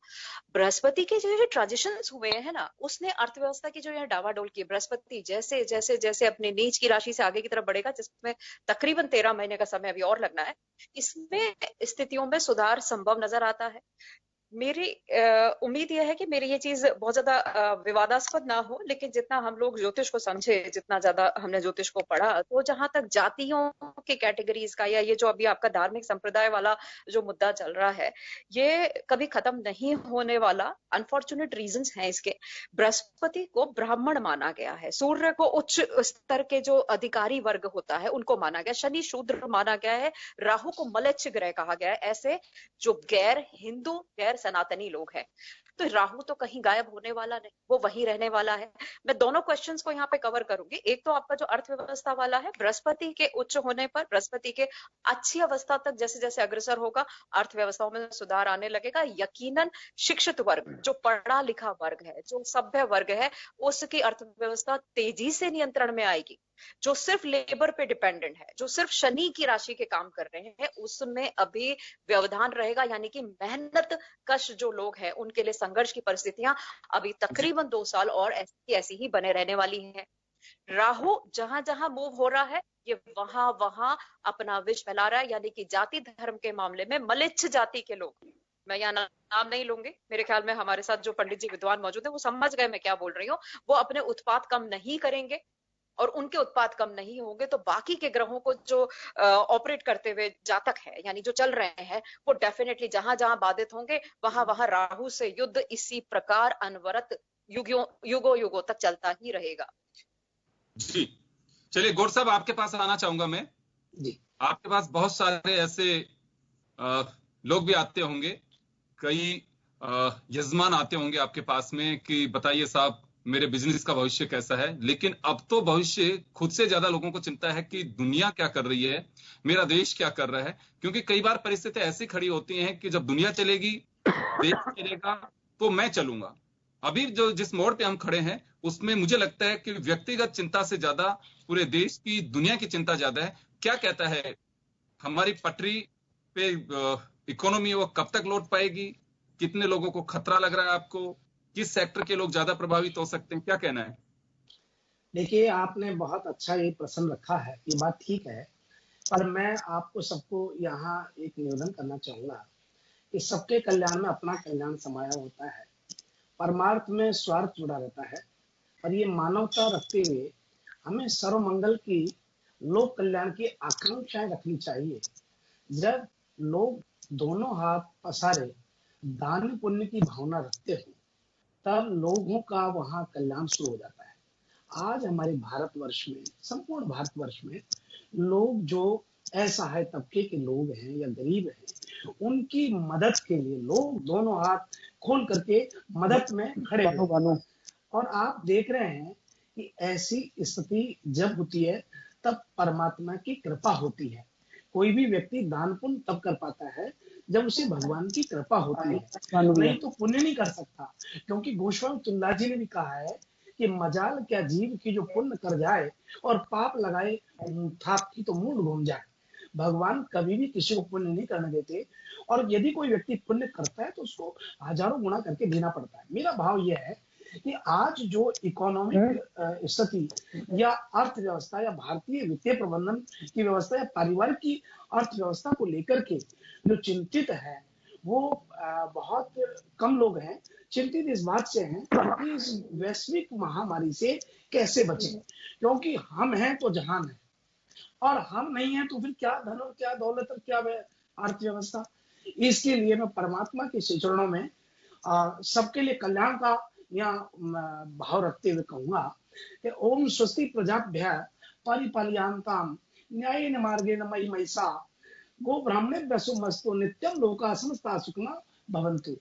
बृहस्पति के जो ट्रांजिशंस हुए हैं ना, उसने अर्थव्यवस्था की जो है डावाडोल की। बृहस्पति जैसे जैसे जैसे अपने नीच की राशि से आगे की तरफ बढ़ेगा, जिसमें तकरीबन 13 महीने का समय अभी और लगना है, इसमें स्थितियों में सुधार संभव नजर आता है। मेरी उम्मीद यह है कि मेरी ये चीज बहुत ज्यादा विवादास्पद ना हो, लेकिन जितना हम लोग ज्योतिष को समझे, जितना ज्यादा हमने ज्योतिष को पढ़ा, तो जहां तक जातियों के कैटेगरीज का या ये जो अभी आपका धार्मिक संप्रदाय वाला जो मुद्दा चल रहा है, ये कभी खत्म नहीं होने वाला। अनफॉर्चुनेट रीजंस हैं इसके। बृहस्पति को ब्राह्मण माना गया है, सूर्य को उच्च स्तर के जो अधिकारी वर्ग होता है उनको माना गया, शनि शूद्र माना गया है, राहु को मलेच्छ ग्रह कहा गया है। ऐसे जो गैर हिंदू, गैर सनातनी लोग हैं, तो राहु तो कहीं गायब होने वाला नहीं, वो वहीं रहने वाला है। मैं दोनों क्वेश्चंस को यहाँ पे कवर करूंगी। एक तो आपका जो अर्थव्यवस्था वाला है, बृहस्पति के उच्च होने पर, बृहस्पति के अच्छी अवस्था तक जैसे जैसे अग्रसर होगा, अर्थव्यवस्थाओं में सुधार आने लगेगा। यकीनन शिक्षित वर्ग, जो पढ़ा लिखा वर्ग है, जो सभ्य वर्ग है, उसकी अर्थव्यवस्था तेजी से नियंत्रण में आएगी। जो सिर्फ लेबर पे डिपेंडेंट है, जो सिर्फ शनि की राशि के काम कर रहे हैं, उसमें अभी व्यवधान रहेगा। यानी कि मेहनत कश जो लोग हैं उनके लिए संघर्ष की परिस्थितियां अभी तकरीबन 2 साल और ऐसी ही बने रहने वाली हैं। राहु जहां जहां मूव हो रहा है, ये वहां वहां अपना विष फैला रहा है। यानी कि जाति धर्म के मामले में मलेच्छ जाति के लोग, मैं यहाँ नाम नहीं लूंगी, मेरे ख्याल में हमारे साथ जो पंडित जी विद्वान मौजूद है वो समझ गए मैं क्या बोल रही हूँ, वो अपने उत्पाद कम नहीं करेंगे, और उनके उत्पाद कम नहीं होंगे तो बाकी के ग्रहों को जो ऑपरेट करते हुए जातक है, यानी जो चल रहे हैं, वो डेफिनेटली जहां जहां बाधित होंगे वहां वहां राहु से युद्ध इसी प्रकार अनवरत युगों तक चलता ही रहेगा। जी चलिए, गौर साहब आपके पास आना चाहूंगा मैं जी। आपके पास बहुत सारे ऐसे लोग भी आते होंगे, कई यजमान आते होंगे आपके पास में कि बताइए साहब मेरे बिजनेस का भविष्य कैसा है। लेकिन अब तो भविष्य खुद से ज्यादा लोगों को चिंता है कि दुनिया क्या कर रही है, मेरा देश क्या कर रहा है। क्योंकि कई बार परिस्थितियां ऐसी खड़ी होती हैं कि जब दुनिया चलेगी, देश चलेगा, तो मैं चलूंगा। अभी जो जिस मोड़ पे हम खड़े हैं उसमें मुझे लगता है कि व्यक्तिगत चिंता से ज्यादा पूरे देश की, दुनिया की चिंता ज्यादा है। क्या कहता है, हमारी पटरी पे इकोनॉमी वो कब तक लौट पाएगी? कितने लोगों को खतरा लग रहा है आपको? किस सेक्टर के लोग ज्यादा प्रभावित हो सकते हैं? क्या कहना है? देखिए, आपने बहुत अच्छा ये प्रश्न रखा है, ये बात ठीक है, पर मैं आपको सबको यहाँ एक निवेदन करना चाहूंगा कि सबके कल्याण में अपना कल्याण समाया होता है, परमार्थ में स्वार्थ जुड़ा रहता है, और ये मानवता रखते हुए हमें सर्वमंगल की, लोक कल्याण की आकांक्षाएं रखनी चाहिए। जब लोग दोनों हाथ पसारे दान पुण्य की भावना रखते हो, तब लोगों का वहां कल्याण शुरू हो जाता है। आज हमारे भारतवर्ष में, संपूर्ण भारतवर्ष में, लोग जो असहाय तबके के लोग हैं या गरीब हैं, उनकी मदद के लिए लोग दोनों हाथ खोल करके मदद में खड़े हैं। और आप देख रहे हैं कि ऐसी स्थिति जब होती है तब परमात्मा की कृपा होती है। कोई भी व्यक्ति दान पुण्य तब कर पाता है जब उसे भगवान की कृपा होती है, नहीं तो पुण्य नहीं कर सकता। क्योंकि गोस्वामी तुलसीदास जी ने भी कहा है कि मजाल क्या जीव की जो पुण्य कर जाए और पाप लगाए थाप की तो मूड घूम जाए। भगवान कभी भी किसी को पुण्य नहीं करने देते, और यदि कोई व्यक्ति पुण्य करता है तो उसको हजारों गुना करके देना पड़ता है। मेरा भाव यह है कि आज जो इकोनॉमिक स्थिति या अर्थव्यवस्था या भारतीय वित्तीय प्रबंधन की व्यवस्था या पारिवारिक की अर्थव्यवस्था को लेकर के जो चिंतित है वो बहुत कम लोग हैं। चिंतित इस बात से हैं कि इस वैश्विक महामारी से कैसे बचें, क्योंकि हम हैं तो जहान है, और हम नहीं है तो फिर क्या धन और क्या दौलत और क्या अर्थव्यवस्था। इसके लिए मैं परमात्मा के चरणों में सबके लिए कल्याण का या भाव रखते हुए कहूंगा कि ओम स्वस्ति प्रजाभ्य परिपालयन्ताम न्यायेन मार्गेण मयि महिषा गो ब्राह्मणेभ्यः शुभमस्तु नित्यम लोका समस्ता सुखिनः भवन्तु।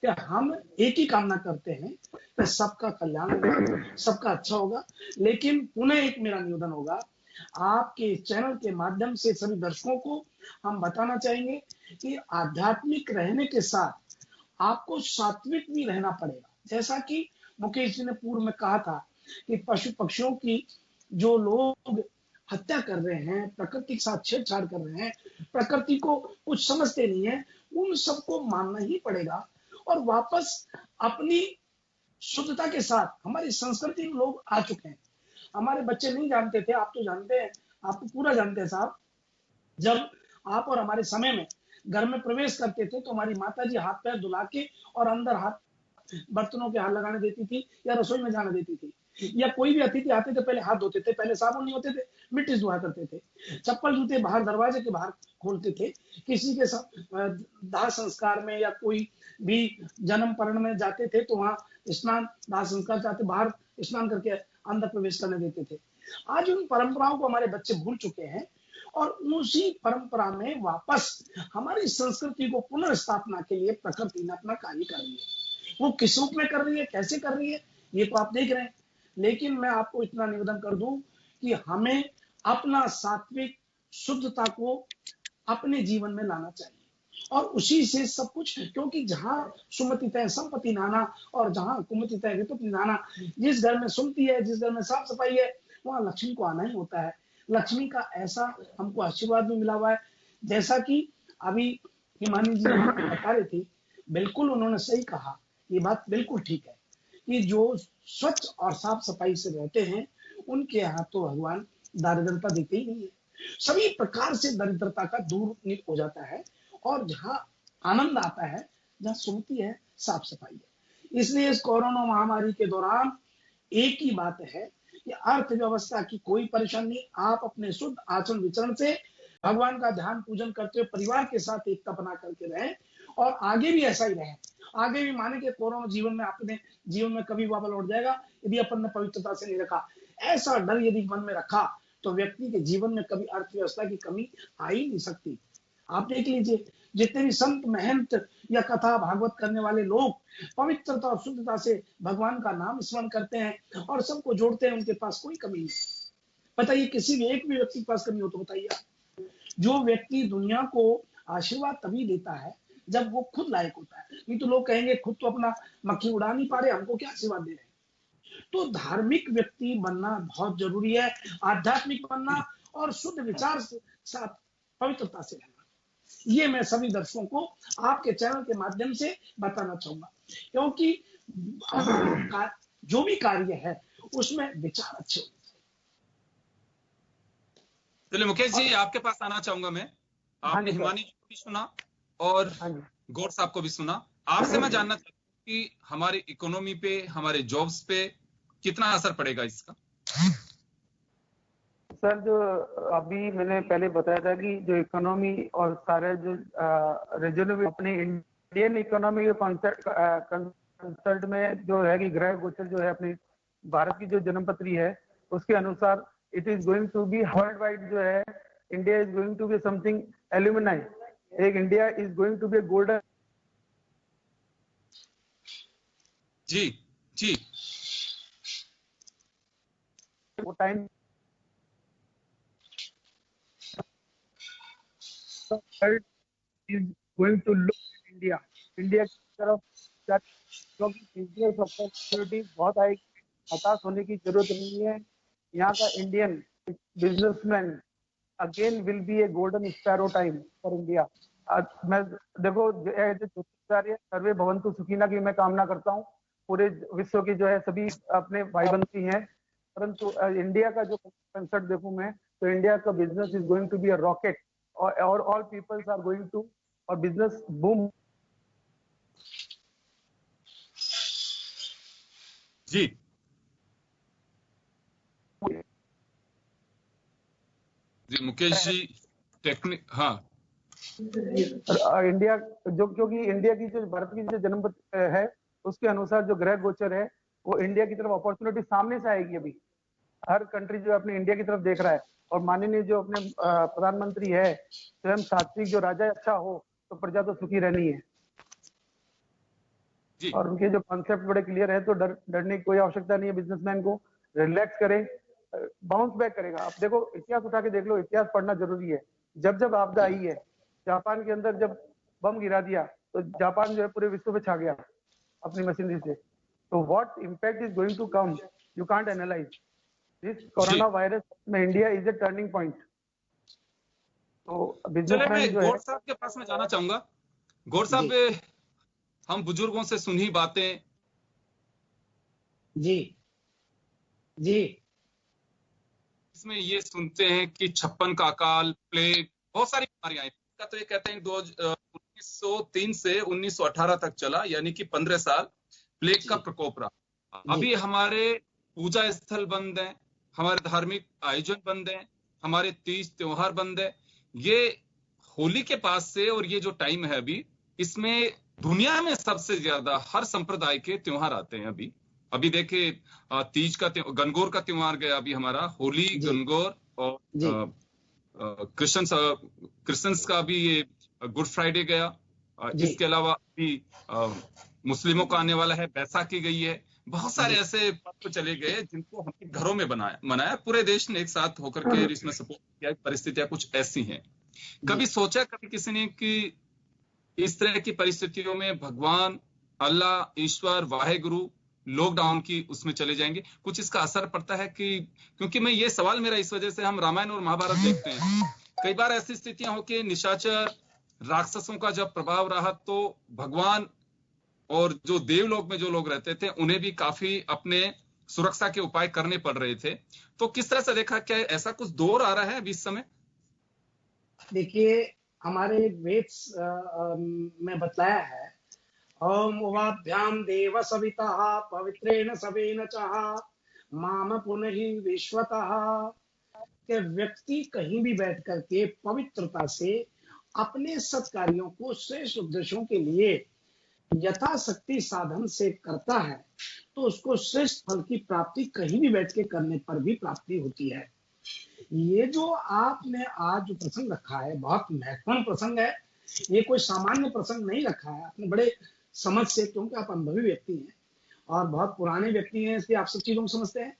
कि हम एक ही कामना करते हैं कि सबका कल्याण होगा, सबका अच्छा होगा। लेकिन पुनः एक मेरा निवेदन होगा, आपके चैनल के माध्यम से सभी दर्शकों को हम बताना चाहेंगे कि आध्यात्मिक रहने के साथ आपको सात्विक भी रहना पड़ेगा। जैसा कि मुकेश जी ने पूर्व में कहा था कि पशु पक्षियों की जो लोग हत्या कर रहे हैं, प्रकृति के साथ छेड़छाड़ कर रहे हैं, प्रकृति को कुछ समझते नहीं है, उन सबको मानना ही पड़ेगा और वापस अपनी शुद्धता के साथ। हमारी संस्कृति में लोग आ चुके हैं, हमारे बच्चे नहीं जानते थे, आप तो जानते हैं, आप तो पूरा जानते हैं साहब। जब आप और हमारे समय में घर में प्रवेश करते थे तो हमारी माता जी हाथ पैर धुला के और अंदर हाथ बर्तनों के हाथ लगाने देती थी या रसोई में जाने देती थी, या कोई भी अतिथि आते थे पहले हाथ धोते थे, पहले साबुन नहीं होते थे, मिट्टी से धुआ करते थे, चप्पल जूते बाहर दरवाजे के बाहर खोलते थे। किसी के दाह संस्कार में या कोई भी जन्म परण में जाते थे तो वहां स्नान दाह संस्कार चाहते बाहर स्नान करके अंदर प्रवेश करने देते थे। आज उन परंपराओं को हमारे बच्चे भूल चुके हैं और उसी परंपरा में वापस हमारी संस्कृति को पुनर्स्थापना के लिए प्रकृति ने अपना कार्य कर रही है। वो किस रूप में कर रही है, कैसे कर रही है, ये तो आप देख रहे हैं। लेकिन मैं आपको इतना निवेदन कर दूं कि हमें अपना सात्विक शुद्धता को अपने जीवन में लाना चाहिए और उसी से सब कुछ। क्योंकि जहां सुमति तय संपत्ति नाना और जहां कुमति तय विपत्ति नाना, जिस घर में सुमति है, जिस घर में साफ सफाई है, वहां लक्ष्मी को आना ही होता है। लक्ष्मी का ऐसा हमको आशीर्वाद भी मिला हुआ है। जैसा कि अभी हिमानी जी बता रही थी, बिल्कुल उन्होंने सही कहा, ये बात बिल्कुल ठीक है कि जो स्वच्छ और साफ सफाई से रहते हैं उनके यहाँ तो भगवान दारिद्रता देते ही नहीं है। सभी प्रकार से दरिद्रता का दूर हो जाता है और जहां आनंद आता है, जहां सुमति है, साफ सफाई है। इसलिए इस कोरोना महामारी के दौरान एक ही बात है कि अर्थव्यवस्था की कोई परेशानी, आप अपने शुद्ध आचरण विचरण से भगवान का ध्यान पूजन करते हुए परिवार के साथ एकता बना करके रहें और आगे भी ऐसा ही रहे। आगे भी माने कि कोरोना जीवन में अपने जीवन में कभी वापस लौट जाएगा यदि अपन ने पवित्रता से नहीं रखा। ऐसा डर यदि मन में रखा तो व्यक्ति के जीवन में कभी अर्थव्यवस्था की कमी आ ही नहीं सकती। आप देख लीजिए, जितने भी संत महंत या कथा भागवत करने वाले लोग पवित्रता और शुद्धता से भगवान का नाम स्मरण करते हैं और सबको जोड़ते हैं, उनके पास कोई कमी नहीं। बताइए, किसी भी एक भी व्यक्ति के पास कमी हो तो बताइए। जो व्यक्ति दुनिया को आशीर्वाद तभी देता है जब वो खुद लायक होता है, नहीं तो लोग कहेंगे खुद तो अपना मक्खी उड़ा नहीं पा रहे, हमको क्या आशीर्वाद दे रहे हैं। तो धार्मिक व्यक्ति बनना बहुत जरूरी है, आध्यात्मिक बनना और शुद्ध विचार से साथ पवित्रता से रहना। ये मैं सभी दर्शकों को आपके चैनल के माध्यम से बताना चाहूंगा, क्योंकि जो भी कार्य है उसमें विचार अच्छे होने चाहिए। चलिए मुकेश जी, आपके पास आना चाहूंगा मैं। आपने हिमानी जी को भी सुना और गौर साहब को भी सुना। आपसे मैं जानना चाहता हूँ कि हमारी इकोनॉमी पे, हमारे जॉब्स पे कितना असर पड़ेगा इसका? सर, जो अभी मैंने पहले बताया था कि जो इकोनॉमी और सारे जो रीजनल अपने इंडियन इकोनॉमी के कंसल्ट में जो है कि ग्रह गोचर जो है अपनी भारत की जो जन्मपत्री है उसके अनुसार it is going to be world wide जो है, India is going to be something alumni, एक India is going to be golden. जी जी, वो time world is going to look at India, India की तरफ, क्योंकि बिजनेस अपॉर्चुनिटीज बहुत आएगी, हताश होने की जरूरत नहीं है। यहाँ का Indian businessman again will be A golden sparrow time for India. मैं देखो सर्वे भवंतु सुखीना की मैं कामना करता हूँ, पूरे विश्व की जो है सभी अपने भाईबंदी हैं, परंतु इंडिया का जो कंसर्ट देखूं मैं, तो इंडिया का business is going to be a rocket, और all peoples are going to, और बिजनेस बूम। जी जी मुकेश जी, टेक्निक, हाँ इंडिया जो, क्योंकि इंडिया की जो भारत की जो जन्म है उसके अनुसार जो ग्रह गोचर है वो इंडिया की तरफ अपॉर्चुनिटी सामने से आएगी। अभी हर कंट्री जो अपने इंडिया की तरफ देख रहा है, और माननीय जो अपने प्रधानमंत्री है स्वयं सात्विक, जो राजा अच्छा हो तो प्रजा तो सुखी रहनी है, और उनके जो कॉन्सेप्ट बड़े क्लियर है, तो डरने की कोई आवश्यकता नहीं है। बिजनेसमैन को रिलैक्स करे, बाउंस बैक करेगा। आप देखो, इतिहास उठा के देख लो, इतिहास पढ़ना जरूरी है। जब जब आपदा आई है, जापान के अंदर जब बम गिरा दिया तो जापान जो है पूरे विश्व पे छा गया अपनी मशीनरी से। तो what impact is going to come, you can't analyse. This corona virus में India is a turning point. तो बिजनेसमैन जो है, गौर साहब के पास में जाना चाहूंगा। गौर साहब, हम बुजुर्गों से सुनी बातें, जी जी, इसमें ये सुनते हैं कि 56 का अकाल, प्लेग, बहुत सारी बीमारियां आई का, तो ये कहते हैं 1903 से 1918 तक चला, यानी कि 15 साल प्लेग का प्रकोप रहा। अभी हमारे पूजा स्थल बंद हैं, हमारे धार्मिक आयोजन बंद हैं, हमारे तीज त्योहार बंद है। ये होली के पास से, और ये जो टाइम है अभी, इसमें दुनिया में सबसे ज्यादा हर संप्रदाय के त्योहार आते हैं। अभी देखिए, तीज का गणगौर का त्योहार गया अभी हमारा, होली, गणगौर, और क्रिश्चियंस का भी ये गुड फ्राइडे गया। इसके अलावा अभी मुस्लिमों का आने वाला है, बैसाखी गई है। बहुत सारे ऐसे पर्व चले गए जिनको हम घरों में मनाया, पूरे देश ने एक साथ होकर के इसमें सपोर्ट किया। परिस्थितियां कुछ ऐसी हैं। कभी सोचा कभी किसी ने कि इस तरह की परिस्थितियों में भगवान, अल्लाह, ईश्वर, वाहेगुरु लॉकडाउन की उसमें चले जाएंगे? कुछ इसका असर पड़ता है कि, क्योंकि मैं ये सवाल मेरा इस वजह से, हम रामायण और महाभारत देखते हैं, कई बार ऐसी स्थितियां हो कि निशाचर राक्षसों का जब प्रभाव रहा तो भगवान और जो देवलोक में जो लोग रहते थे उन्हें भी काफी अपने सुरक्षा के उपाय करने पड़ रहे थे। तो किस तरह से देखा, क्या ऐसा कुछ दौर आ रहा है अभी इस समय? देखिए, हमारे वेद में बतलाया है, ओम उवाभ्याम देव सविता पवित्रेण सवेन चः माम पुनः विश्वतः, कि व्यक्ति कहीं भी बैठ करके पवित्रता से अपने सत्कार्यों को श्रेष्ठ उद्देश्यों के लिए यथाशक्ति साधन से करता है तो उसको श्रेष्ठ फल की प्राप्ति कहीं भी बैठ के करने पर भी प्राप्ति होती है। ये जो आपने आज जो प्रसंग रखा है बहुत महत्वपूर्ण प्रसंग है। ये कोई सामान्य प्रसंग नहीं रखा है आपने, बड़े समझ से, क्योंकि आप अनुभवी व्यक्ति हैं और बहुत पुराने व्यक्ति हैं, इसलिए आप सब चीजों को समझते हैं।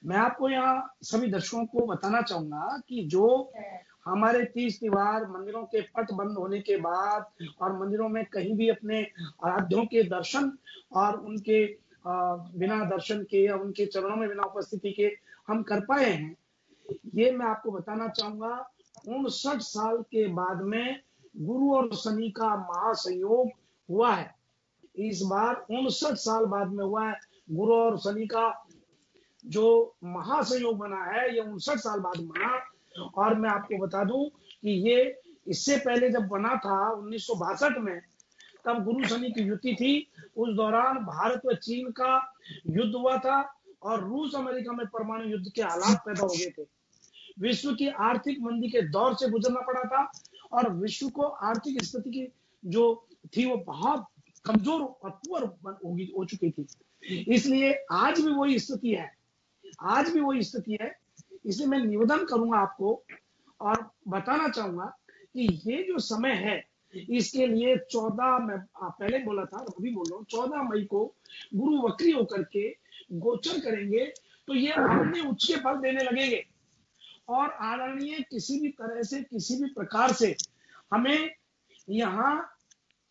मैं आपको यहाँ सभी दर्शकों को बताना चाहूंगा कि जो हमारे तीज त्योहार, मंदिरों के पट बंद होने के बाद और मंदिरों में कहीं भी अपने आराध्यों के दर्शन और उनके बिना दर्शन के या उनके चरणों में बिना उपस्थिति के हम कर पाए हैं, ये मैं आपको बताना चाहूंगा 59 साल के बाद में गुरु और शनि का महासंयोग हुआ है। इस बार 59 साल बाद में हुआ है गुरु और शनि का जो महासंयोग बना है, ये 59 साल बाद बना। और मैं आपको बता दूं कि ये इससे पहले जब बना था 1962 में, तब गुरु शनि की युति थी। उस दौरान भारत व चीन का युद्ध हुआ था और रूस अमेरिका में परमाणु युद्ध के हालात पैदा हो गए थे। विश्व की आर्थिक मंदी के दौर से गुजरना पड़ा था और विश्व को आर्थिक स्थिति की जो थी वो बहुत कमजोर और पुअर हो चुकी थी। इसलिए आज भी वही स्थिति है, आज भी वही स्थिति है। इसलिए मैं निवेदन करूंगा आपको और बताना चाहूंगा कि ये जो समय है, इसके लिए 14, मैं पहले बोला था, अभी बोल रहा हूँ, 14 मई को गुरु वक्री होकर के गोचर करेंगे तो ये अपने उच्च के फल देने लगेंगे और आदरणीय किसी भी तरह से, किसी भी प्रकार से हमें यहाँ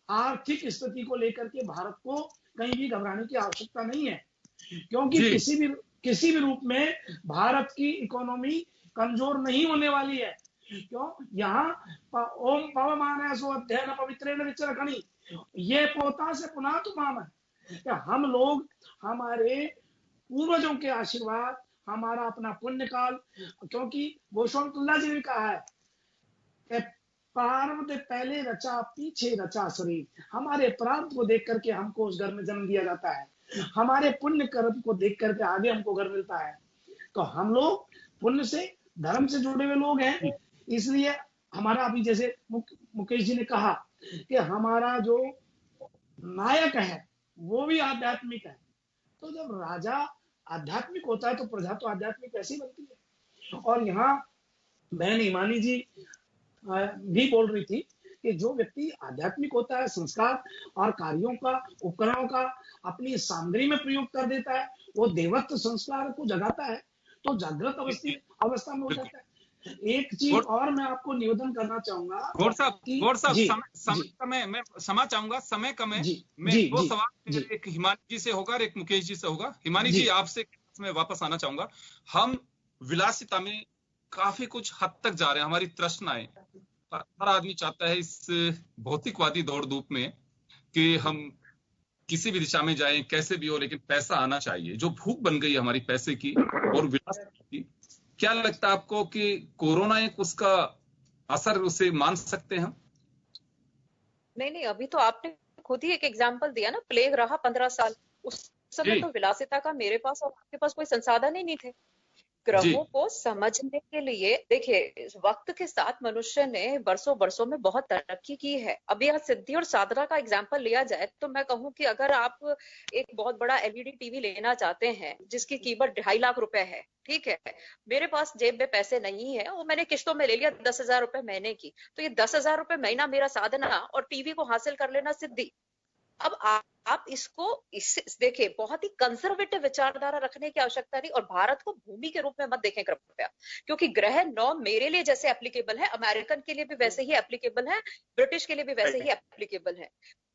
आर्थिक स्थिति को लेकर के भारत को कहीं भी घबराने की आवश्यकता नहीं है, क्योंकि जी किसी भी रूप में भारत की इकोनॉमी कमजोर नहीं होने वाली है। क्यों? यहाँ ओम पवमान सो अध्ययन पवित्रेण विचरखणी, ये पोता से पुनः तुमाम है। हम लोग हमारे पूर्वजों के आशीर्वाद, हमारा अपना पुण्य काल, क्योंकि गोस्वामीतुल्लाह जी ने कहा है कि प्रारब्ध पहले रचा पीछे रचा शरीर। हमारे प्रारब्ध को देख करके हमको उस घर में जन्म दिया जाता है, हमारे पुण्य कर्म को देख करके आगे हमको घर मिलता है। तो हम लोग पुण्य से, धर्म से जुड़े हुए लोग हैं, इसलिए हमारा अभी जैसे मुकेश जी ने कहा कि हमारा जो नायक है वो भी आध्यात्मिक है। तो जब राजा आध्यात्मिक होता है तो प्रजा तो आध्यात्मिक ऐसी बनती है। और यहाँ बहन हिमानी जी भी बोल रही थी कि जो व्यक्ति आध्यात्मिक होता है, संस्कार और कार्यों का, उपकरणों का अपनी सामग्री में प्रयोग कर देता है, वो देवत्व संस्कार को जगाता है, तो जागृत अवस्था में हो जाता है। एक चीज और मैं आपको निवेदन करना चाहूंगा गौर साहब, जी समय मैं क्षमा चाहूंगा, समय कम है। मैं जी वो सवाल एक हिमानी जी से होगा और एक मुकेश जी से होगा। हिमानी जी आपसे मैं वापस आना चाहूंगा। हम विलासिता में काफी कुछ हद तक जा रहे हैं, हमारी तृष्णाएं, हर आदमी चाहता है इस भौतिकवादी दौड़ धूप में कि हम किसी भी दिशा में जाएं, कैसे भी हो, लेकिन पैसा आना चाहिए। जो भूख बन गई है हमारी पैसे की और विलासिता की, क्या लगता है आपको कि कोरोना एक उसका असर उसे मान सकते हैं हम? नहीं, अभी तो आपने खुद ही एक एग्जाम्पल दिया ना, प्लेग रहा 15 साल, उस समय तो विलासिता का मेरे पास और आपके पास कोई संसाधन ही नहीं थे। ग्रहों को समझने के लिए देखिए, वक्त के साथ मनुष्य ने बरसों में बहुत तरक्की की है। अभी आज सिद्धि और साधना का एग्जाम्पल लिया जाए तो मैं कहूँ कि अगर आप एक बहुत बड़ा एलईडी टीवी लेना चाहते हैं जिसकी कीमत 2.5 लाख रुपए है, ठीक है, मेरे पास जेब में पैसे नहीं है, वो मैंने किस्तों में ले लिया 10,000 रुपए महीने की, तो ये 10,000 रुपए महीना मेरा साधना और टीवी को हासिल कर लेना सिद्धि। अब आप इसको देखिए, बहुत ही कंजर्वेटिव विचारधारा रखने की आवश्यकता नहीं, और भारत को भूमि के रूप में मत देखें कृपया, क्योंकि ग्रह 9 मेरे लिए जैसे एप्लीकेबल है, अमेरिकन के लिए भी वैसे ही एप्लीकेबल है, ब्रिटिश के लिए भी वैसे ही एप्लीकेबल है।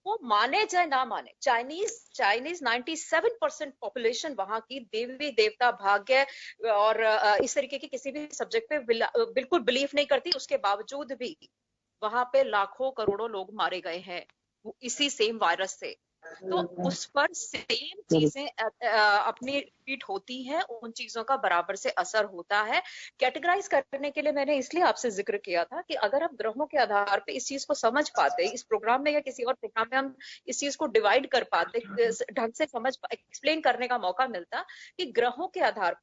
वो माने चाहे ना माने, चाइनीज 97% पॉपुलेशन वहां की देवी देवता, भाग्य और इस तरीके की किसी भी सब्जेक्ट पे बिल्कुल बिलीव नहीं करती। उसके बावजूद भी वहां पे लाखों करोड़ों लोग मारे गए हैं इसी सेम वायरस से। तो उस पर सेम चीजें अपनी रिपीट होती हैं, उन चीजों का बराबर से असर होता है। कैटेगराइज करने के लिए मैंने इसलिए आपसे जिक्र किया था कि अगर आप ग्रहों के आधार पे इस चीज को समझ पाते, इस प्रोग्राम में या किसी और प्रोग्राम में हम इस चीज को डिवाइड कर पाते, ढंग से समझ, एक्सप्लेन करने का मौका मिलता कि ग्रहों के आधार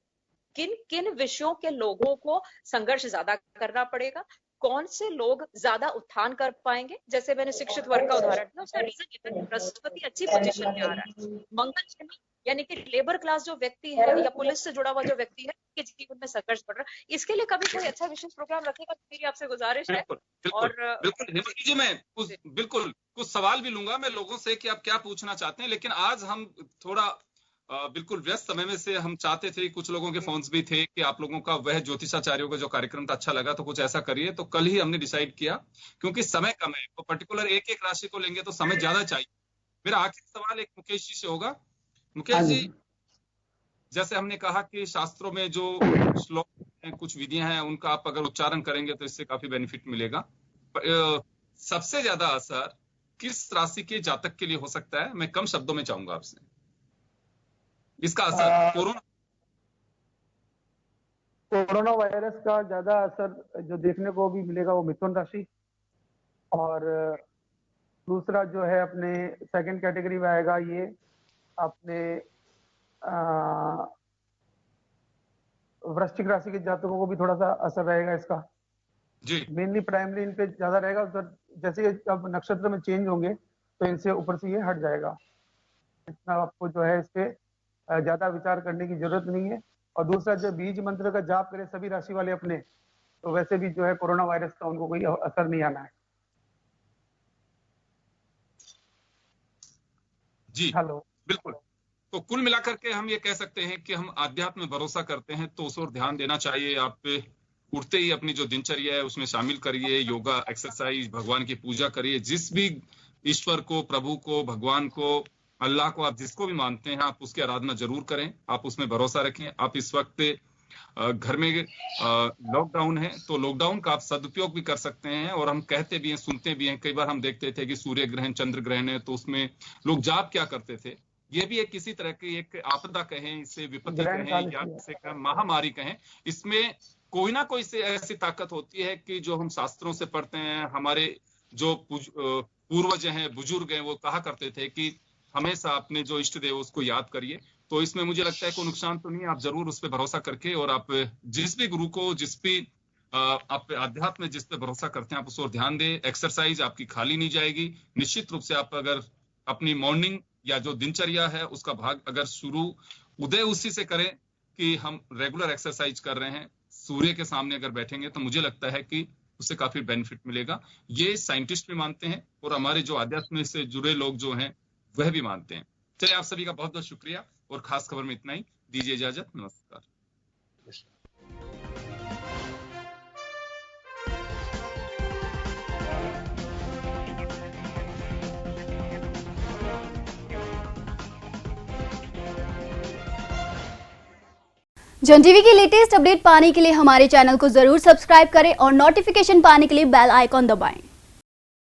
किन किन विषयों के लोगों को संघर्ष ज्यादा करना पड़ेगा, कौन से लोग ज्यादा उत्थान कर पाएंगे। जैसे मैंने शिक्षित वर्ग का उदाहरण दिया, उसका रीजन ये था कि बृहस्पति अच्छी पोजीशन में आ रहा है, मंगल शनि यानी कि लेबर क्लास जो व्यक्ति है या पुलिस से जुड़ा हुआ जो व्यक्ति है, के जीवन में संघर्ष बढ़ रहा है। इसके लिए कभी कोई अच्छा विशेष प्रोग्राम रखेगा तो मेरी आपसे गुजारिश है। और बिल्कुल जी, मैं बिल्कुल कुछ सवाल भी लूंगा मैं लोगों से कि आप क्या पूछना चाहते हैं, लेकिन आज हम थोड़ा बिल्कुल व्यस्त समय में से हम चाहते थे, कुछ लोगों के फोन्स भी थे कि आप लोगों का वह ज्योतिषाचार्यों का जो कार्यक्रम था अच्छा लगा तो कुछ ऐसा करिए। तो कल ही हमने डिसाइड किया, क्योंकि समय कम है, तो पर्टिकुलर एक एक राशि को लेंगे तो समय ज्यादा चाहिए। मेरा आखिरी सवाल एक मुकेश जी से होगा। मुकेश जी, जैसे हमने कहा कि शास्त्रों में जो श्लोक हैं, कुछ विधियां हैं, उनका आप अगर उच्चारण करेंगे तो इससे काफी बेनिफिट मिलेगा। सबसे ज्यादा असर किस राशि के जातक के लिए हो सकता है? मैं कम शब्दों में चाहूंगा आपसे इसका असर। कोरोना वायरस का ज्यादा असर जो देखने को भी मिलेगा वो मिथुन राशि, और दूसरा जो है अपने सेकंड कैटेगरी में आएगा ये अपने वृश्चिक राशि के जातकों को भी थोड़ा सा असर रहेगा इसका जी। मेनली प्राइमरी इन पे ज्यादा रहेगा, जैसे अब नक्षत्र में चेंज होंगे तो इनसे ऊपर से ये हट जाएगा। इतना आपको जो है इस पे ज्यादा विचार करने की जरूरत नहीं है। और दूसरा, जो बीज मंत्र का जाप करें सभी राशि वाले अपने, तो वैसे भी जो है कोरोना वायरस का उनको कोई असर नहीं आना है। जी हेलो, बिल्कुल। तो कुल मिलाकर के हम ये कह सकते हैं कि हम आध्यात्म में भरोसा करते हैं तो उस ओर ध्यान देना चाहिए। आप उठते ही अपनी जो दिनचर्या है उसमें शामिल करिए, योगा, एक्सरसाइज, भगवान की पूजा करिए। जिस भी ईश्वर को, प्रभु को, भगवान को, अल्लाह को आप जिसको भी मानते हैं, आप उसकी आराधना जरूर करें, आप उसमें भरोसा रखें। आप इस वक्त घर में लॉकडाउन है, तो लॉकडाउन का आप सदुपयोग भी कर सकते हैं। और हम कहते भी हैं, सुनते भी हैं, कई बार हम देखते थे कि सूर्य ग्रहण, चंद्र ग्रहण है, तो उसमें लोग जाप क्या करते थे। ये भी एक किसी तरह की एक आपदा कहें, इसे विपत्ति कहें, या इसे महामारी कहें, इसमें कोई ना कोई से ऐसी ताकत होती है कि जो हम शास्त्रों से पढ़ते हैं, हमारे जो पूर्वज हैं, बुजुर्ग हैं, वो कहा करते थे कि हमेशा अपने जो इष्ट देव उसको याद करिए। तो इसमें मुझे लगता है कोई नुकसान तो नहीं है, आप जरूर उस पर भरोसा करके, और आप जिस भी गुरु को, जिस भी आप आध्यात्म में जिस पे भरोसा करते हैं, आप उस ओर ध्यान दें। एक्सरसाइज आपकी खाली नहीं जाएगी। निश्चित रूप से आप अगर अपनी मॉर्निंग या जो दिनचर्या है उसका भाग अगर शुरू उदय उसी से करें कि हम रेगुलर एक्सरसाइज कर रहे हैं, सूर्य के सामने अगर बैठेंगे, तो मुझे लगता है कि उससे काफी बेनिफिट मिलेगा। ये साइंटिस्ट भी मानते हैं और हमारे जो आध्यात्म से जुड़े लोग जो हैं वह भी मानते हैं। चलिए, आप सभी का बहुत बहुत शुक्रिया, और खास खबर में इतना ही। दीजिए इजाजत, नमस्कार। जन टीवी की लेटेस्ट अपडेट पाने के लिए हमारे चैनल को जरूर सब्सक्राइब करें और नोटिफिकेशन पाने के लिए बेल आइकॉन दबाएं।